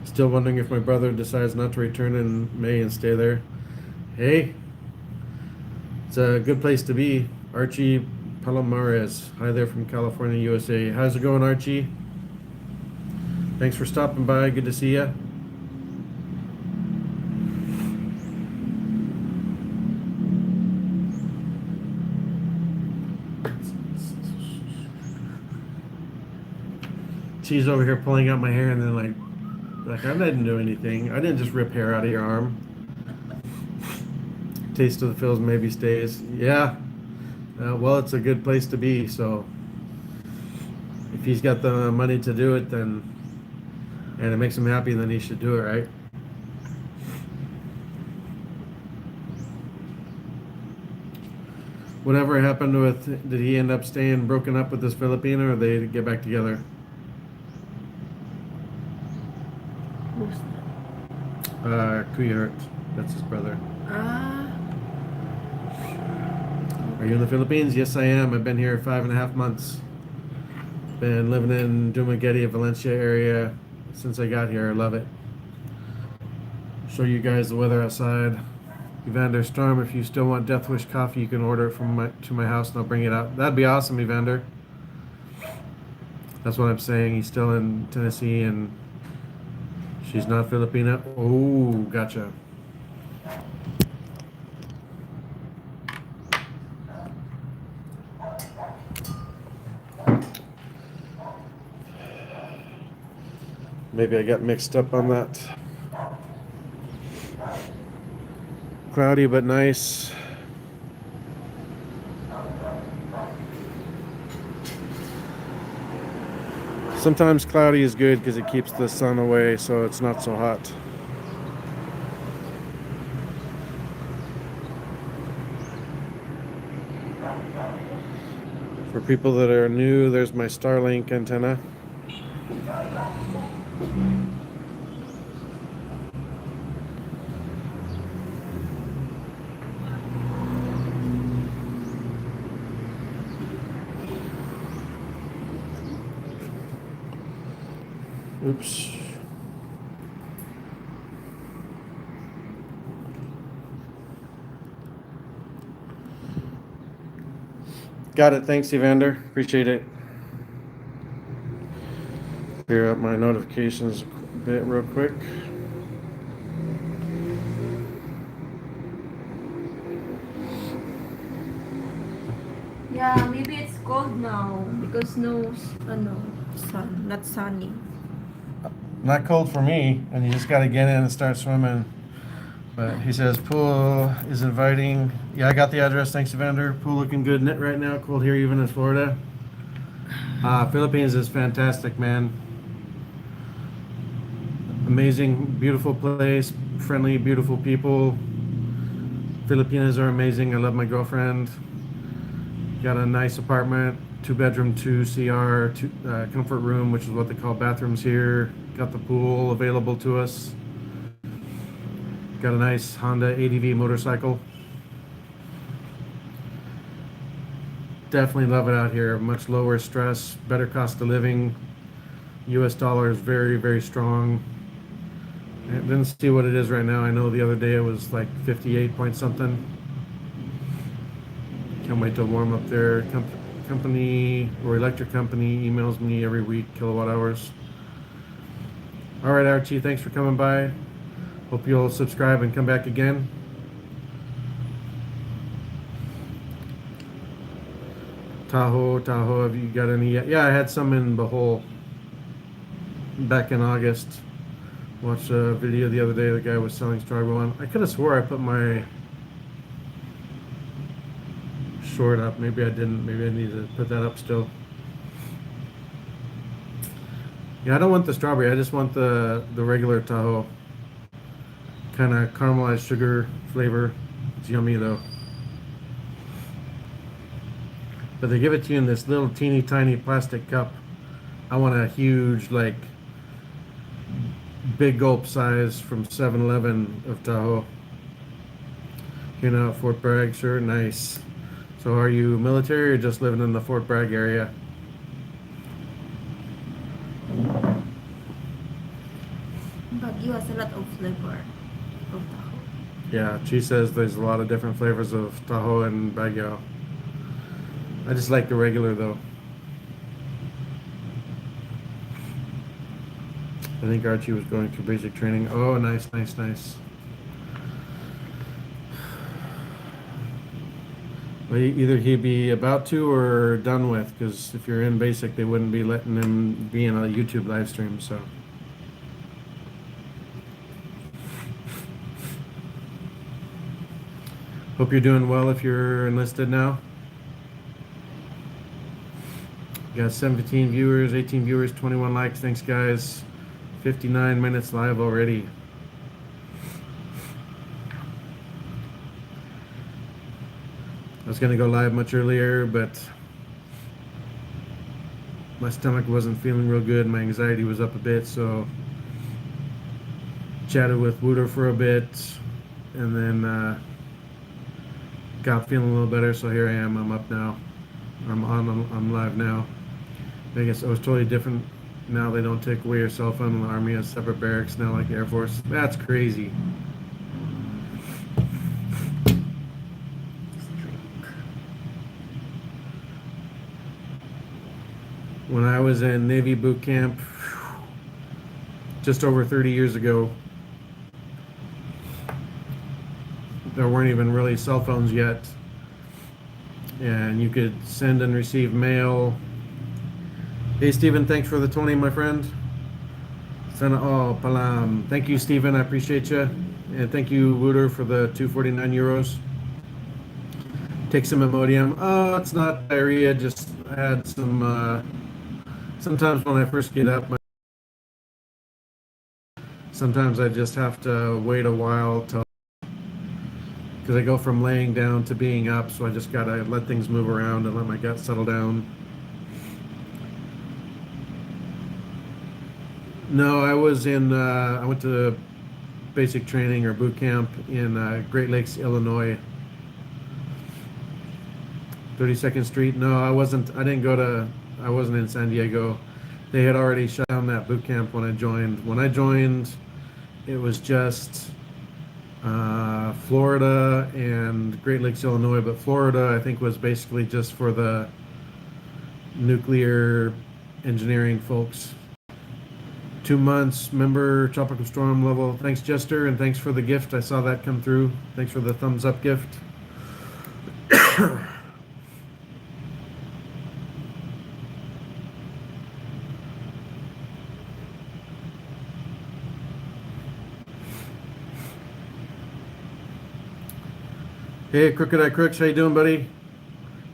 Still wondering if my brother decides not to return in May and stay there. Hey, it's a good place to be. Archie Palomares, hi there from California, USA. How's it going, Archie? Thanks for stopping by. Good to see ya. She's over here pulling out my hair and then like I didn't do anything. I didn't just rip hair out of your arm. Taste of the Phils maybe stays. Yeah. Well, it's a good place to be. So if he's got the money to do it, then and it makes him happy, then he should do it, right? Whatever happened with? Did he end up staying broken up with this Filipino, or they get back together? Kuya, that's his brother. Are you in the Philippines? Yes, I am. I've been here 5.5 months. Been living in Dumaguete, Valencia area since I got here. I love it. Show you guys the weather outside. Evander Storm, if you still want Death Wish coffee, you can order it to my house and I'll bring it out. That'd be awesome, Evander. That's what I'm saying. He's still in Tennessee and she's not Filipina. Oh, gotcha. Maybe I got mixed up on that. Cloudy but nice. Sometimes cloudy is good because it keeps the sun away, so it's not so hot. For people that are new, there's my Starlink antenna. Oops. Got it. Thanks, Evander. Appreciate it. Clear up my notifications a bit real quick. Yeah, maybe it's cold now because no, not sunny. Not cold for me, and you just got to get in and start swimming. But he says pool is inviting. Yeah, I got the address. Thanks, Evander. Pool looking good right now. Cold here, even in Florida. Philippines is fantastic, man. Amazing, beautiful place, friendly, beautiful people. Filipinas are amazing. I love my girlfriend. Got a nice apartment, 2-bedroom, 2 CR, comfort room, which is what they call bathrooms here. Got the pool available to us. Got a nice Honda ADV motorcycle. Definitely love it out here. Much lower stress, better cost of living. US dollar is very, very strong. I didn't see what it is right now. I know the other day it was like 58 point something. Can't wait to warm up there. Company or electric company emails me every week, kilowatt hours. All right, Archie, thanks for coming by. Hope you'll subscribe and come back again. Tahoe, have you got any yet? Yeah, I had some in Bohol back in August. Watched a video the other day. The guy was selling strawberry one. I could have swore I put my short up. Maybe I didn't. Maybe I need to put that up still. Yeah, I don't want the strawberry. I just want the regular Tahoe. Kind of caramelized sugar flavor. It's yummy though. But they give it to you in this little teeny tiny plastic cup. I want a huge, like, big gulp size from 7-Eleven of Tahoe. You know, Fort Bragg, sure, nice. So are you military or just living in the Fort Bragg area? Baguio has a lot of flavor of Tahoe. Yeah, she says there's a lot of different flavors of Tahoe and Baguio. I just like the regular though. I think Archie was going through basic training. Oh, nice. Well, either he'd be about to or done with, because if you're in basic, they wouldn't be letting him be in a YouTube live stream, so. Hope you're doing well if you're enlisted now. Got 17 viewers, 18 viewers, 21 likes. Thanks, guys. 59 minutes live already. I was gonna go live much earlier, but my stomach wasn't feeling real good. My anxiety was up a bit, so chatted with Wooder for a bit, and then got feeling a little better. So here I am. I'm up now. I'm live now. I guess it was totally different. Now they don't take away your cell phone in the Army has separate barracks now, like the Air Force. That's crazy. When I was in Navy boot camp, just over 30 years ago, there weren't even really cell phones yet, and you could send and receive mail. Hey Stephen, thanks for the 20, my friend. Oh, Palam. Thank you, Stephen. I appreciate you. And thank you, Wooder, for the 249 euros. Take some Imodium. Oh, it's not diarrhea. Just I had some. Sometimes when I first get up, sometimes I just have to wait a while till, because I go from laying down to being up. So I just gotta let things move around and let my gut settle down. No, I was in, I went to basic training or boot camp in Great Lakes, Illinois. 32nd Street. No, I wasn't in San Diego. they had already shut down that boot camp when I joined. When I joined, it was just Florida and Great Lakes, Illinois. But Florida, I think, was basically just for the nuclear engineering folks. 2 months, member Tropical Storm level. Thanks, Jester, and thanks for the gift. I saw that come through. Thanks for the thumbs up gift. Hey, Crooked Eye Crooks, how you doing, buddy?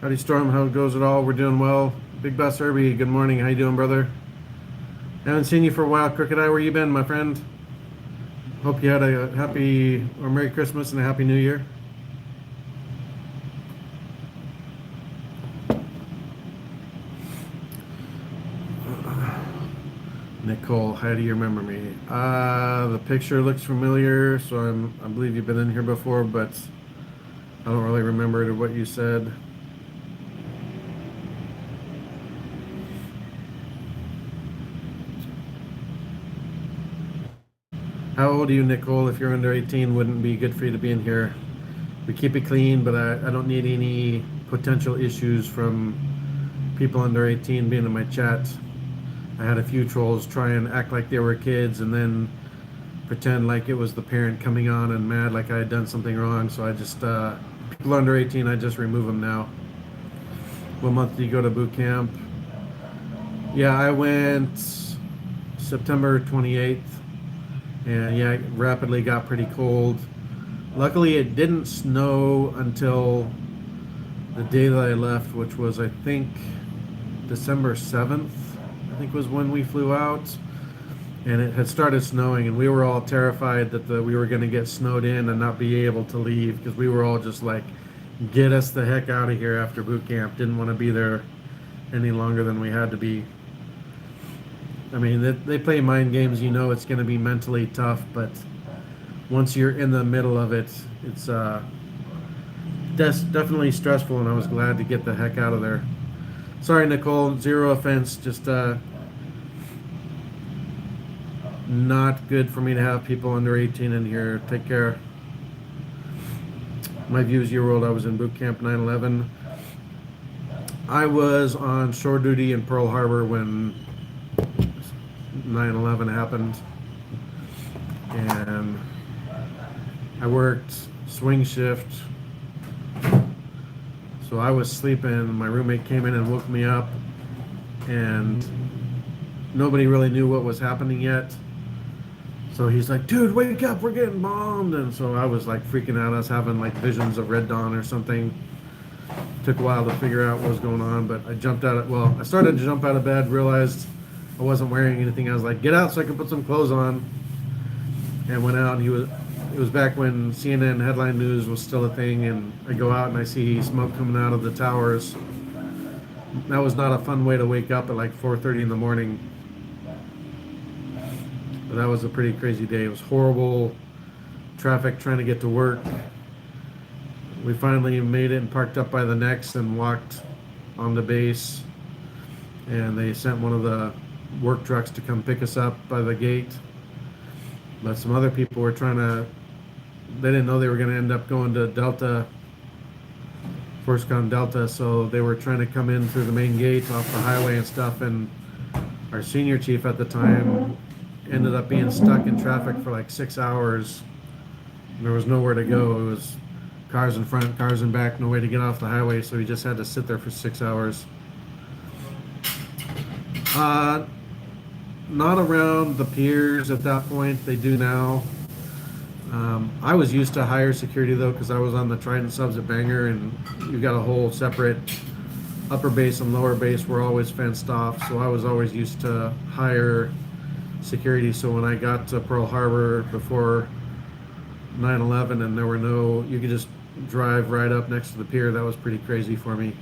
Howdy, Storm. How goes it all? We're doing well. Big Boss Irby, good morning. How you doing, brother? Haven't seen you for a while, Crooked Eye. Where you been, my friend? Hope you had a happy or Merry Christmas and a Happy New Year. Nicole, how do you remember me? The picture looks familiar, so I believe you've been in here before, but I don't really remember what you said. How old are you, Nicole? If you're under 18, wouldn't be good for you to be in here. We keep it clean, but I don't need any potential issues from people under 18 being in my chat. I had a few trolls try and act like they were kids and then pretend like it was the parent coming on and mad like I had done something wrong. So I just, people under 18, I just remove them now. What month did you go to boot camp? Yeah, I went September 28th. And yeah, it rapidly got pretty cold. Luckily, it didn't snow until the day that I left, which was, I think, December 7th, I think was when we flew out. And it had started snowing, and we were all terrified that we were going to get snowed in and not be able to leave, because we were all just like, get us the heck out of here after boot camp. Didn't want to be there any longer than we had to be. I mean, they play mind games, you know it's going to be mentally tough, but once you're in the middle of it, it's definitely stressful, and I was glad to get the heck out of there. Sorry, Nicole, zero offense, just not good for me to have people under 18 in here. Take care. My views, year old, I was in boot camp 9/11. I was on shore duty in Pearl Harbor when 9/11 happened, and I worked swing shift, so I was sleeping. My roommate came in and woke me up, and nobody really knew what was happening yet. So he's like, dude, wake up, we're getting bombed. And so I was like freaking out. I was having like visions of Red Dawn or something. Took a while to figure out what was going on, but I started to jump out of bed, realized I wasn't wearing anything. I was like, get out so I can put some clothes on, and went out. And it was back when CNN headline news was still a thing, and I go out and I see smoke coming out of the towers. That was not a fun way to wake up at like 4:30 in the morning. But that was a pretty crazy day. It was horrible traffic trying to get to work. We finally made it and parked up by the Nex and walked on the base, and they sent one of the work trucks to come pick us up by the gate. But some other people were they didn't know they were going to end up going to Delta, Force-Con Delta, so they were trying to come in through the main gate off the highway and stuff, and our senior chief at the time ended up being stuck in traffic for like 6 hours. There was nowhere to go. It was cars in front, cars in back, no way to get off the highway, so he just had to sit there for 6 hours. Not around the piers at that point. They do now. I was used to higher security though, because I was on the Trident subs at Bangor, and you've got a whole separate upper base and lower base. We're always fenced off, so I was always used to higher security. So when I got to Pearl Harbor before 9/11 and you could just drive right up next to the pier, that was pretty crazy for me.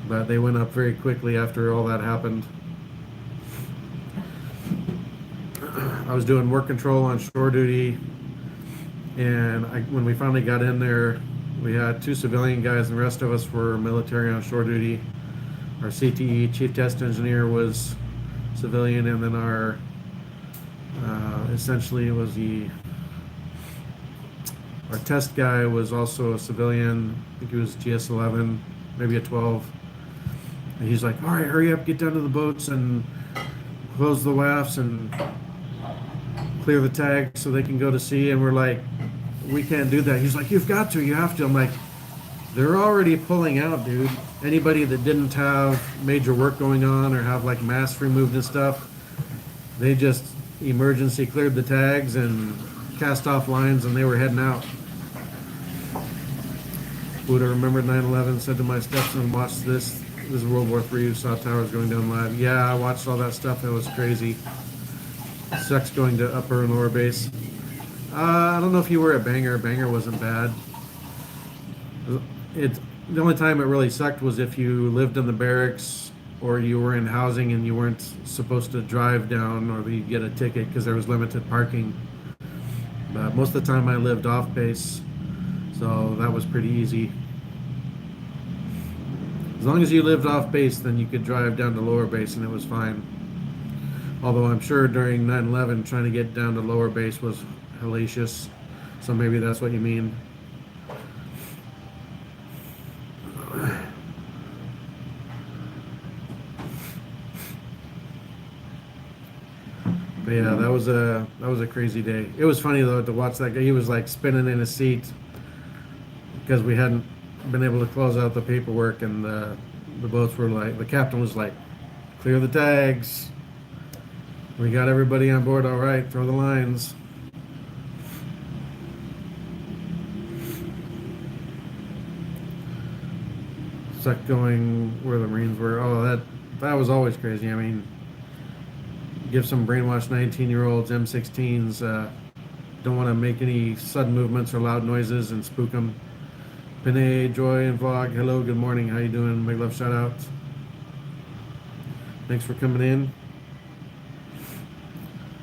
But they went up very quickly after all that happened. I was doing work control on shore duty, and when we finally got in there, we had 2 civilian guys and the rest of us were military on shore duty. Our CTE, Chief Test Engineer, was civilian, and then our essentially was our test guy was also a civilian. I think he was GS-11, maybe a 12. And he's like, all right, hurry up, get down to the boats and close the WAFs and clear the tags so they can go to sea. And we're like, we can't do that. He's like, you've got to, you have to. I'm like, they're already pulling out, dude. Anybody that didn't have major work going on or have like masks removed and stuff, they just emergency cleared the tags and cast off lines, and they were heading out. Would have remembered 9/11, said to my stepson, watch this. This is World War III, saw towers going down live. Yeah, I watched all that stuff. It was crazy. Sucks going to upper and lower base. I don't know if you were at Bangor. Bangor wasn't bad. The only time it really sucked was if you lived in the barracks or you were in housing and you weren't supposed to drive down, or you'd get a ticket because there was limited parking. But most of the time I lived off base, so that was pretty easy. As long as you lived off base, then you could drive down to lower base and it was fine. Although I'm sure during 9/11 trying to get down to lower base was hellacious, so maybe that's what you mean. But yeah, that was a crazy day. It was funny though to watch that guy. He was like spinning in his seat because we hadn't been able to close out the paperwork, and the boats were like, the captain was like, clear the tags. We got everybody on board. All right, throw the lines. Suck going where the Marines were. Oh, that was always crazy. I mean, give some brainwashed 19-year-olds M16s. Don't want to make any sudden movements or loud noises and spook them. Pinay, Joy, and Vlog. Hello, good morning. How you doing? Big love, shout out. Thanks for coming in.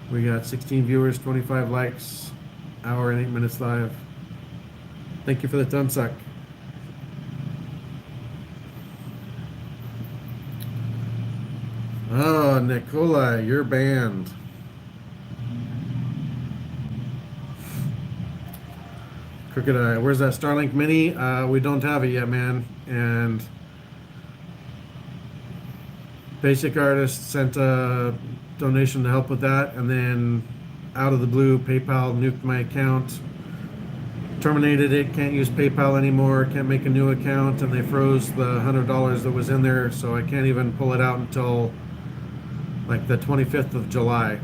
We got 16 viewers, 25 likes, hour and 8 minutes live. Thank you for the thumbs up. Oh, Nicola, you're banned. Crooked Eye, where's that Starlink Mini? We don't have it yet, man. And Basic Artist sent a donation to help with that, and then out of the blue, PayPal nuked my account, terminated it, can't use PayPal anymore, can't make a new account, and they froze the $100 that was in there, so I can't even pull it out until like the 25th of July.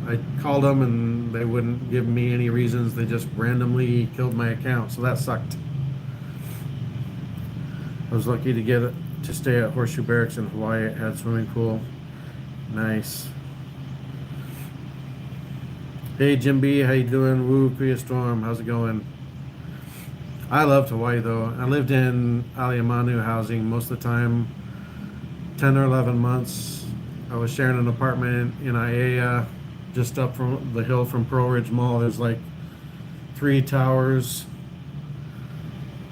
I called them and they wouldn't give me any reasons. They just randomly killed my account, so that sucked. I was lucky to get it to stay at Horseshoe Barracks in Hawaii. It had a swimming pool. Nice. Hey Jim B, how you doing? Woo, KuyaStorm, how's it going? I loved Hawaii though. I lived in Aliamanu housing most of the time, 10 or 11 months. I was sharing an apartment in Aiea, just up from the hill from Pearl Ridge Mall. There's like 3 towers.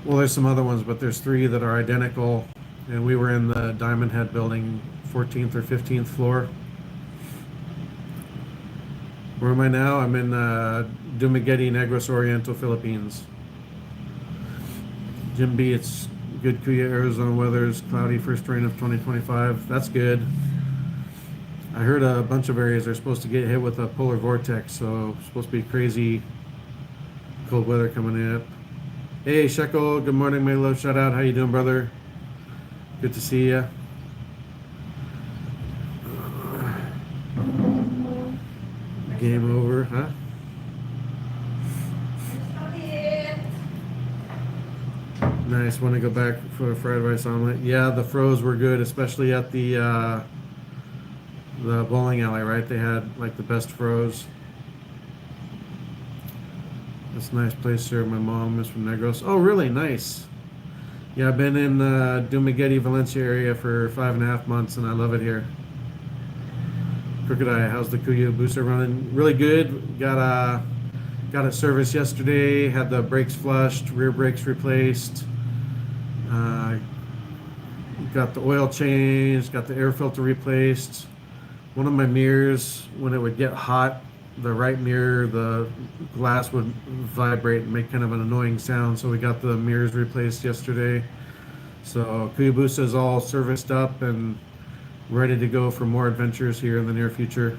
Well, there's some other ones, but there's 3 that are identical. And we were in the Diamond Head building, 14th or 15th floor. Where am I now? I'm in Dumaguete, Negros Oriental, Philippines. Jim B, it's good Kuya Arizona weather. It's cloudy, first rain of 2025. That's good. I heard a bunch of areas are supposed to get hit with a polar vortex, so it's supposed to be crazy cold weather coming up. Hey Shekel, good morning, my love, shout out. How you doing, brother? Good to see ya. Game over, huh? Nice. Want to go back for a fried rice omelet? Yeah, the froze were good, especially at the bowling alley, right? They had like the best froze. That's a nice place here. My mom is from Negros. Oh, really? Nice. Yeah, I've been in Dumaguete, Valencia area for 5.5 months, and I love it here. Crooked Eye, how's the Kuya booster running? Really good. Got it serviced yesterday. Had the brakes flushed, rear brakes replaced. Got the oil changed. Got the air filter replaced. one of my mirrors, when it would get hot, the right mirror, the glass would vibrate and make kind of an annoying sound. So we got the mirrors replaced yesterday. So Kuyabusa is all serviced up and ready to go for more adventures here in the near future.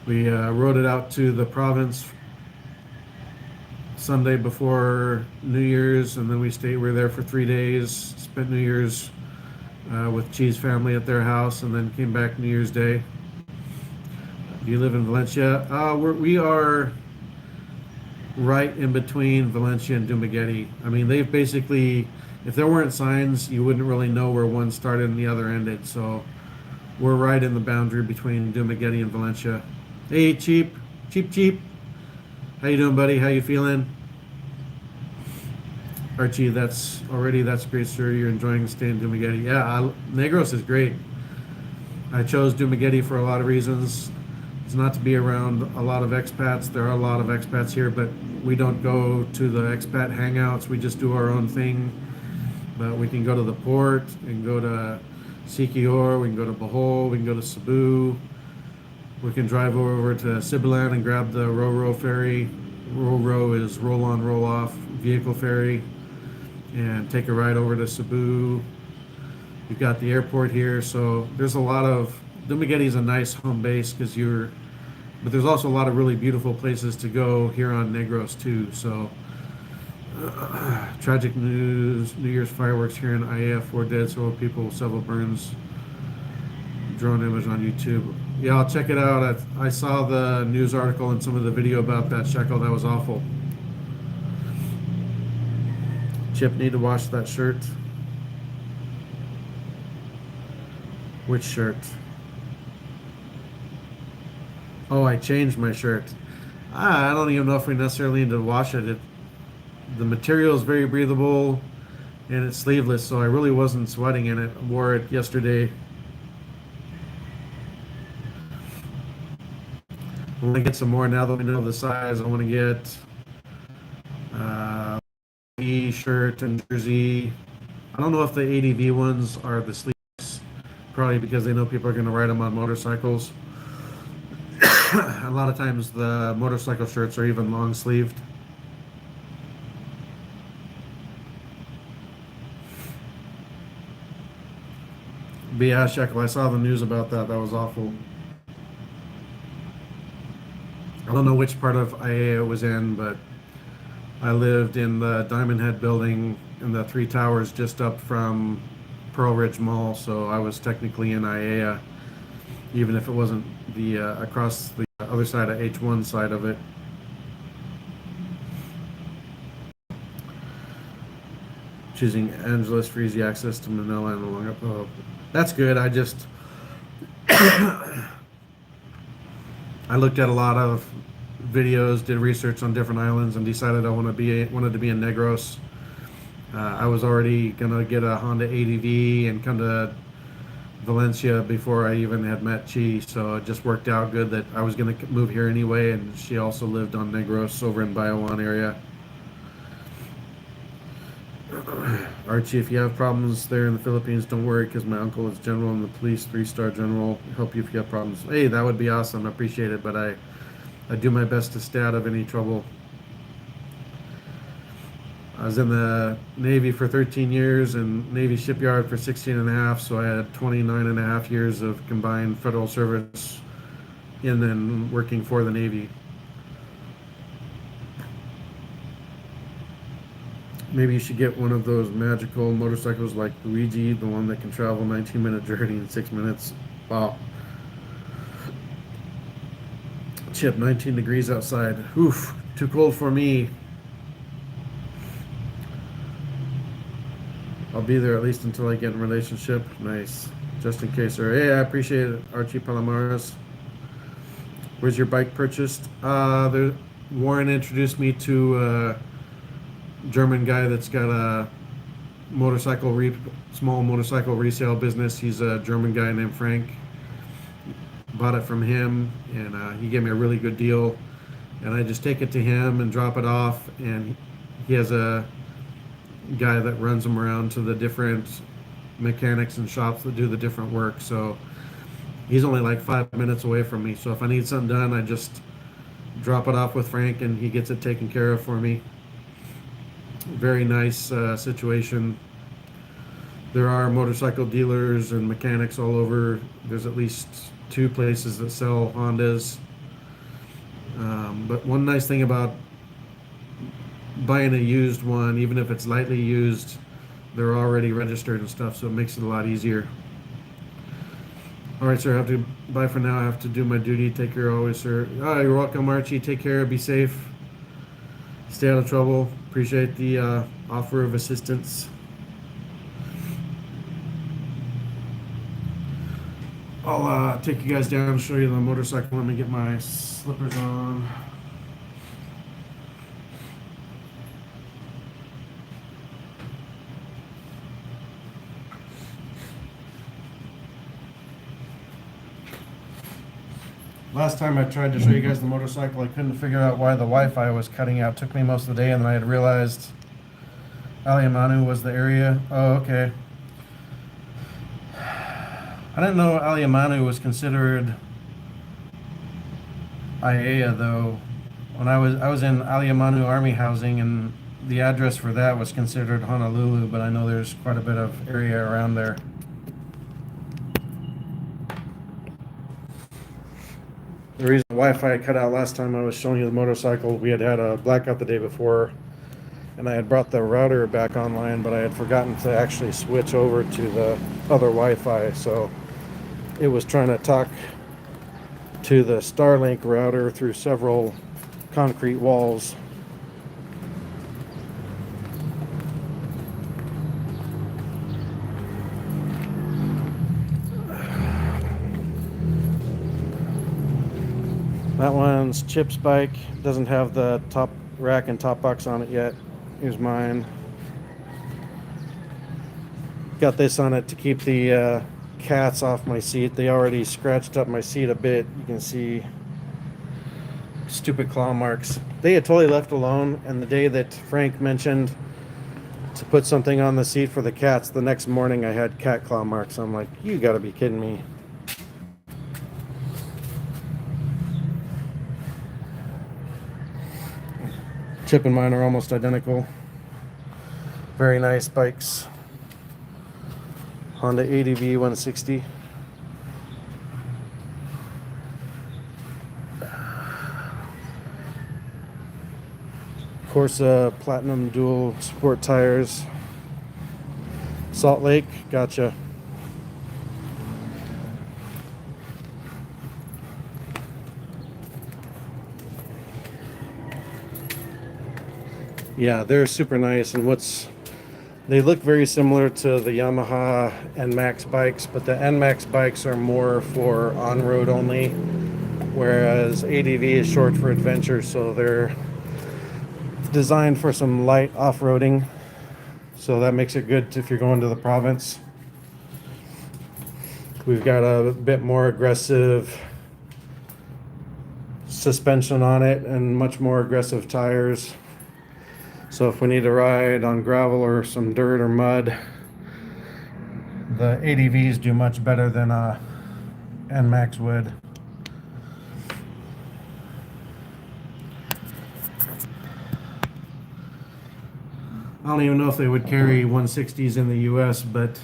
We rode it out to the province Sunday before New Year's, and then we were there for 3 days, spent New Year's with Chi's family at their house, and then came back New Year's Day. Do you live in Valencia? We are right in between Valencia and Dumaguete. I mean, they've basically, if there weren't signs, you wouldn't really know where one started and the other ended. So we're right in the boundary between Dumaguete and Valencia. Hey, Cheap. How you doing, buddy? How you feeling? Archie, that's great, sir. You're enjoying staying in Dumaguete. Yeah, Negros is great. I chose Dumaguete for a lot of reasons. It's not to be around a lot of expats. There are a lot of expats here, but we don't go to the expat hangouts. We just do our own thing. But we can go to the port, we can go to Siquijor, we can go to Bohol, we can go to Cebu. We can drive over to Sibilan and grab the Ro-Ro ferry. Ro-Ro is roll-on, roll-off vehicle ferry, and take a ride over to Cebu. You've got the airport here, so there's a lot of, Dumaguete is a nice home base but there's also a lot of really beautiful places to go here on Negros too. So tragic news, New Year's fireworks here in IAF, 4 dead, several people, several burns. Drone image on YouTube. Yeah, I'll check it out. I saw the news article and some of the video about that, Shekel. That was awful. Chip, need to wash that shirt. Which shirt? Oh, I changed my shirt. I don't even know if we necessarily need to wash it. The material is very breathable and it's sleeveless, so I really wasn't sweating in it. I wore it yesterday. I want to get some more now that we know the size. I want to get shirt and jersey. I don't know if the ADV ones are the sleeves, probably because they know people are going to ride them on motorcycles. A lot of times the motorcycle shirts are even long sleeved. But yeah, Shekel, I saw the news about that. That was awful. I don't know which part of IA it was in, but I lived in the Diamond Head building in the 3 towers just up from Pearl Ridge Mall, so I was technically in IAEA, even if it wasn't the across the other side of H1 side of it. Choosing Angeles for easy access to Manila and along up. Oh, that's good. I just I looked at a lot of videos, did research on different islands, and decided I wanted to be in Negros. I was already gonna get a Honda ADV and come to Valencia before I even had met Chi, so it just worked out good that I was gonna move here anyway, and she also lived on Negros over in Bayawan area. Archie, if you have problems there in the Philippines, don't worry, because my uncle is general in the police, 3-star general. Help you if you have problems. Hey, that would be awesome. I appreciate it, but I do my best to stay out of any trouble. I was in the Navy for 13 years and Navy shipyard for 16 and a half, so I had 29 and a half years of combined federal service in and working for the Navy. Maybe you should get one of those magical motorcycles like Luigi, the one that can travel 19-minute journey in 6 minutes. Wow. Chip, 19 degrees outside. Oof, too cold for me. I'll be there at least until I get in a relationship. Nice. Just in case. Or hey, I appreciate it, Archie Palomares. Where's your bike purchased? Warren introduced me to German guy that's got a small motorcycle resale business. He's a German guy named Frank. Bought it from him, and he gave me a really good deal. And I just take it to him and drop it off. And he has a guy that runs them around to the different mechanics and shops that do the different work. So he's only like 5 minutes away from me. So if I need something done, I just drop it off with Frank and he gets it taken care of for me. Very nice situation. There are motorcycle dealers and mechanics all over. There's at least 2 places that sell Hondas. But one nice thing about buying a used one, even if it's lightly used, they're already registered and stuff, so it makes it a lot easier. All right, sir, I have to bye for now. I have to do my duty. Take care always, sir. Oh, you're welcome, Archie. Take care. Be safe. Stay out of trouble. Appreciate the offer of assistance. I'll take you guys down and show you the motorcycle. Let me get my slippers on. Last time I tried to show you guys the motorcycle, I couldn't figure out why the Wi-Fi was cutting out. It took me most of the day, and then I had realized Aliamanu was the area. Oh, okay. I didn't know Aliamanu was considered IAEA though. When I was in Aliamanu Army housing, and the address for that was considered Honolulu, but I know there's quite a bit of area around there. The reason Wi-Fi cut out last time I was showing you the motorcycle, we had a blackout the day before, and I had brought the router back online, but I had forgotten to actually switch over to the other Wi-Fi, so it was trying to talk to the Starlink router through several concrete walls. That one's Chip's bike. Doesn't have the top rack and top box on it yet. Here's mine. Got this on it to keep the cats off my seat. They already scratched up my seat a bit. You can see stupid claw marks. They had totally left alone, and the day that Frank mentioned to put something on the seat for the cats, the next morning I had cat claw marks. I'm like, you gotta be kidding me. Chip and mine are almost identical. Very nice bikes. Honda ADV 160. Corsa Platinum Dual Sport Tires. Salt Lake, gotcha. Yeah, they're super nice, and they look very similar to the Yamaha NMAX bikes, but the NMAX bikes are more for on-road only, whereas ADV is short for adventure, so they're designed for some light off-roading, so that makes it good if you're going to the province. We've got a bit more aggressive suspension on it and much more aggressive tires. So if we need to ride on gravel or some dirt or mud, the ADVs do much better than NMAX would. I don't even know if they would carry 160s in the US, but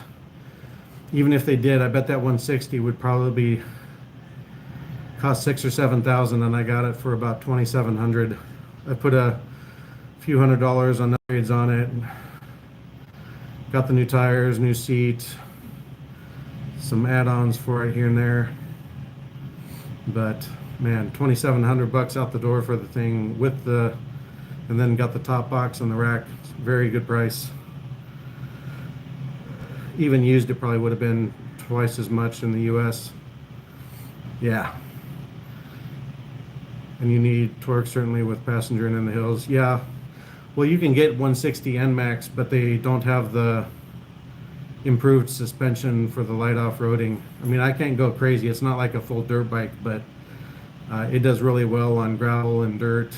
even if they did, I bet that 160 would probably cost $6,000 or $7,000, and I got it for about $2,700. I put a few $100s on upgrades on it. Got the new tires, new seat, some add-ons for it here and there. But man, $2,700 out the door for the thing with and then got the top box and the rack. Very good price. Even used, it probably would have been twice as much in the US. Yeah. And you need torque certainly with passenger and in the hills. Yeah. Well, you can get 160 NMAX, but they don't have the improved suspension for the light off-roading. I mean, I can't go crazy. It's not like a full dirt bike, but it does really well on gravel and dirt.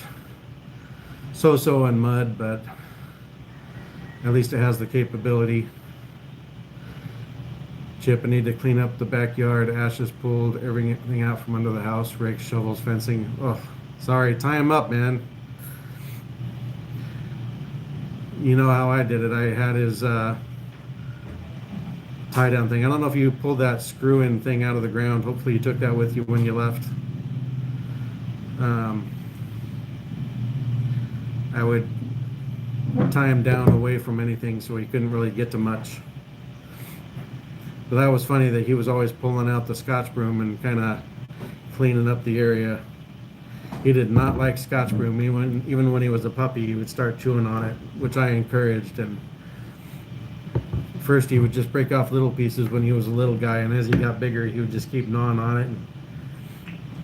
So-so on mud, but at least it has the capability. Chip, I need to clean up the backyard. Ash has pulled everything out from under the house. Rakes, shovels, fencing. Oh, sorry. Tie him up, man. You know how I did it. I had his tie down thing. I don't know if you pulled that screw in thing out of the ground. Hopefully you took that with you when you left. I would tie him down away from anything so he couldn't really get to much. But that was funny that he was always pulling out the Scotch broom and kind of cleaning up the area. He did not like Scotch broom. Even when he was a puppy, he would start chewing on it, which I encouraged. And first he would just break off little pieces when he was a little guy, and as he got bigger, he would just keep gnawing on it. And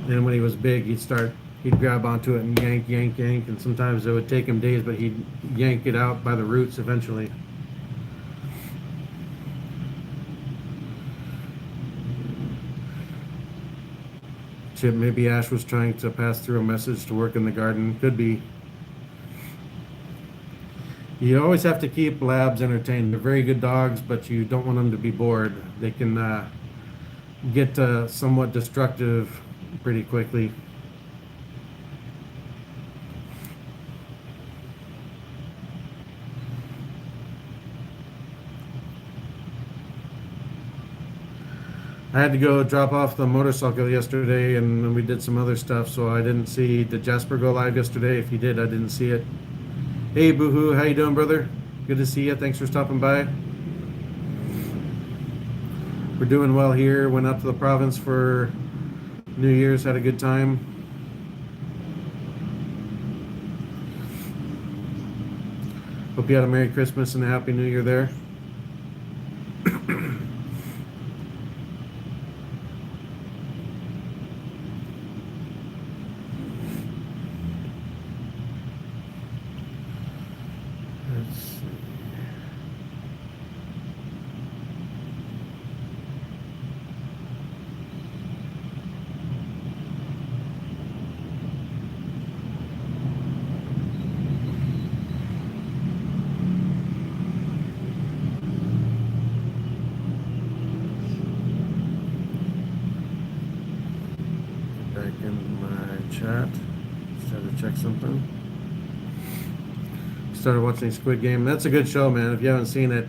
then when he was big, he'd grab onto it and yank, yank, yank, and sometimes it would take him days, but he'd yank it out by the roots eventually. Chip, maybe Ash was trying to pass through a message to work in the garden. Could be. You always have to keep labs entertained. They're very good dogs, but you don't want them to be bored. They can get somewhat destructive pretty quickly. I had to go drop off the motorcycle yesterday, and we did some other stuff, so I didn't see. Did Jasper go live yesterday? If he did, I didn't see it. Hey, Boohoo, how you doing, brother? Good to see you. Thanks for stopping by. We're doing well here. Went up to the province for New Year's, had a good time. Hope you had a Merry Christmas and a Happy New Year there. Started watching Squid Game. That's a good show, man. If you haven't seen it,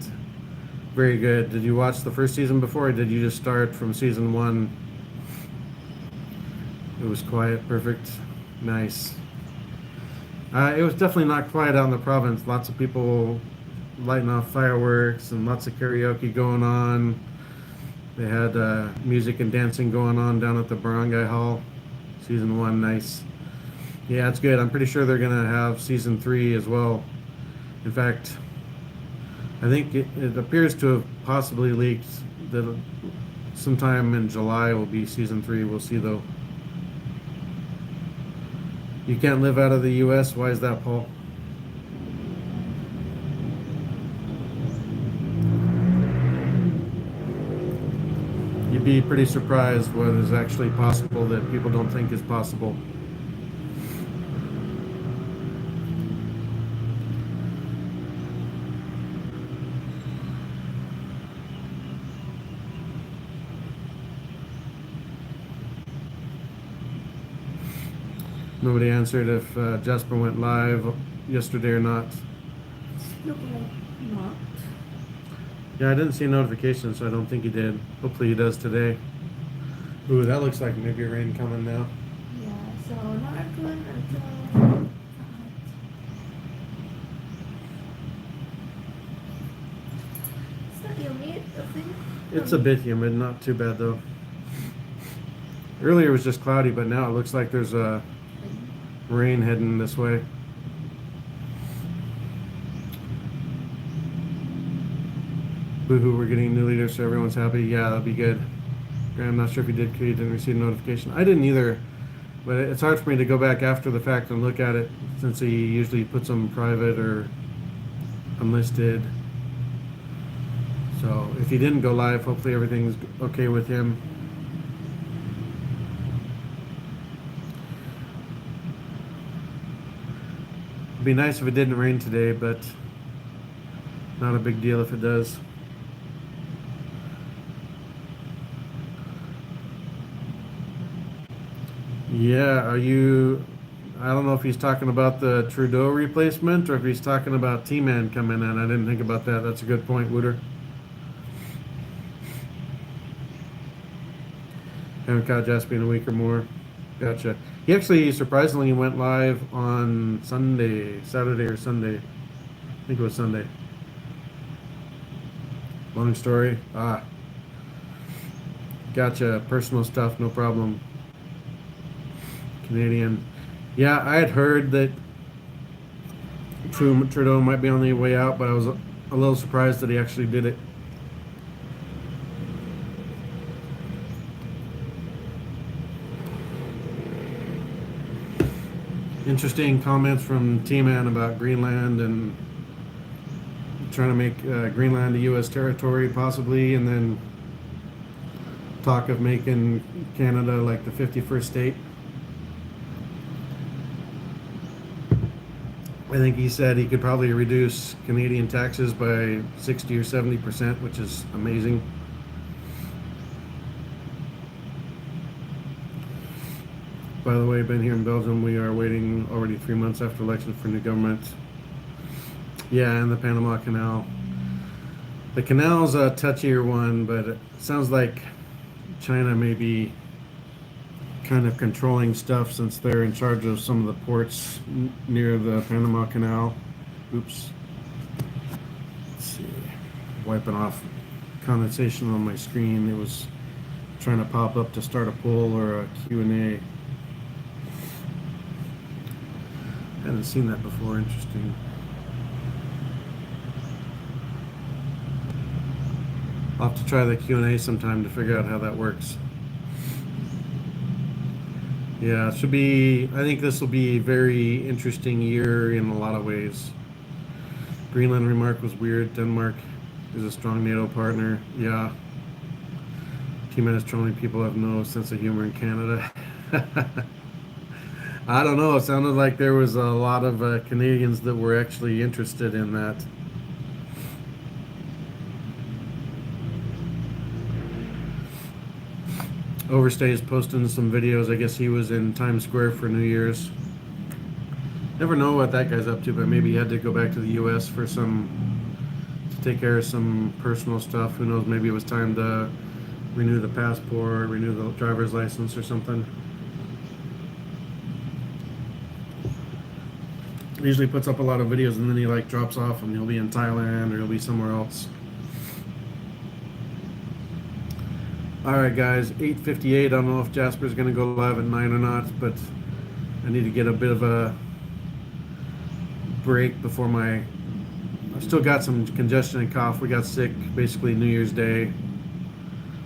very good. Did you watch the first season before, or did you just start from season 1? It was quiet, perfect, nice. It was definitely not quiet out in the province. Lots of people lighting off fireworks and lots of karaoke going on. They had music and dancing going on down at the Barangay Hall. Season 1, nice. Yeah, it's good. I'm pretty sure they're going to have season 3 as well. In fact, I think it appears to have possibly leaked that sometime in July will be season 3. We'll see, though. You can't live out of the U.S. Why is that, Paul? You'd be pretty surprised what is actually possible that people don't think is possible. Nobody answered if Jasper went live yesterday or not. Look like not. Yeah, I didn't see a notification, so I don't think he did. Hopefully he does today. Ooh, that looks like maybe rain coming now. Yeah, so not good until it's not humid, I think. It's a bit humid, not too bad though. Earlier it was just cloudy, but now it looks like there's a rain heading this way. Boohoo, we're getting new leaders, so everyone's happy. Yeah, that'd be good. I'm not sure if you did, because you didn't receive a notification. I didn't either, but it's hard for me to go back after the fact and look at it, since he usually puts them private or unlisted. So if he didn't go live, hopefully everything's okay with him. It'd be nice if it didn't rain today, but not a big deal if it does. Yeah, are you? I don't know if he's talking about the Trudeau replacement or if he's talking about T-Man coming in. I didn't think about that. That's a good point, Wooter. Haven't caught Jasper in a week or more. Gotcha. He actually surprisingly went live on Sunday, Saturday or Sunday. I think it was Sunday. Long story. Gotcha. Personal stuff, no problem. Canadian. Yeah, I had heard that Trudeau might be on the way out, but I was a little surprised that he actually did it. Interesting comments from T-Man about Greenland and trying to make Greenland a U.S. territory, possibly, and then talk of making Canada like the 51st state. I think he said he could probably reduce Canadian taxes by 60 or 70%, which is amazing. By the way, been here in Belgium. We are waiting already 3 months after election for new government. Yeah, and the Panama Canal. The canal's a touchier one, but it sounds like China may be kind of controlling stuff since they're in charge of some of the ports near the Panama Canal. Oops. Let's see. Wiping off condensation on my screen. It was trying to pop up to start a poll or a Q&A. Hadn't seen that before. Interesting. I'll have to try the Q&A sometime to figure out how that works. Yeah, it should be. I think this will be a very interesting year in a lot of ways. Greenland remark was weird. Denmark is a strong NATO partner. Yeah. T-Man is trolling people have no sense of humor in Canada. I don't know. It sounded like there was a lot of Canadians that were actually interested in that. Overstay is posting some videos. I guess he was in Times Square for New Year's. Never know what that guy's up to, but maybe he had to go back to the U.S. for to take care of some personal stuff. Who knows? Maybe it was time to renew the passport, renew the driver's license or something. He usually puts up a lot of videos and then he like drops off and he'll be in Thailand or he'll be somewhere else. Alright guys, 8:58. I don't know if Jasper's going to go live at 9 or not, but I need to get a bit of a break before I've still got some congestion and cough. We got sick basically New Year's Day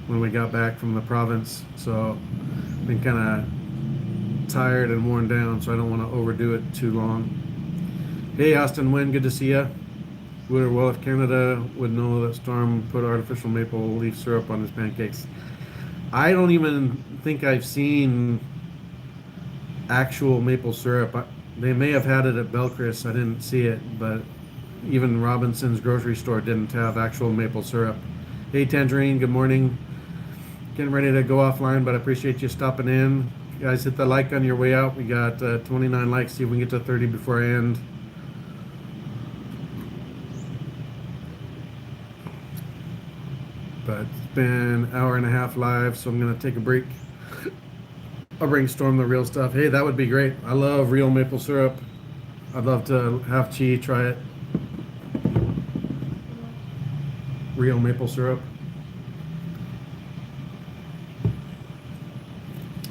when we got back from the province, so been kind of tired and worn down, so I don't want to overdo it too long. Hey Austin Wynn, good to see ya. Well, if Canada would know that Storm put artificial maple leaf syrup on his pancakes. I don't even think I've seen actual maple syrup. They may have had it at Belchris. I didn't see it, but even Robinson's grocery store didn't have actual maple syrup. Hey Tangerine, good morning. Getting ready to go offline, but I appreciate you stopping in. Guys, hit the like on your way out. We got 29 likes. See if we can get to 30 before I end. But it's been an hour and a half live, so I'm going to take a break. I'll bring Storm the real stuff. Hey, that would be great. I love real maple syrup. I'd love to have Chi try it. Real maple syrup.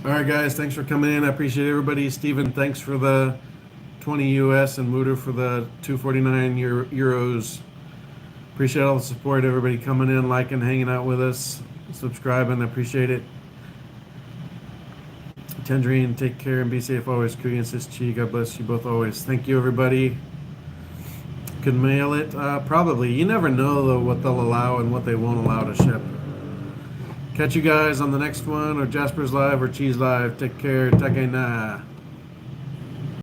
All right, guys, thanks for coming in. I appreciate everybody. Steven, thanks for the 20 US and Muda for the 249 euros. Appreciate all the support, everybody coming in, liking, hanging out with us, subscribing. I appreciate it. Tangerine, take care and be safe always. Kuya and Sis Chi, God bless you both always. Thank you, everybody. Could mail it? Probably. You never know, though, what they'll allow and what they won't allow to ship. Catch you guys on the next one, or Jasper's Live, or Chi's Live. Take care. Take na.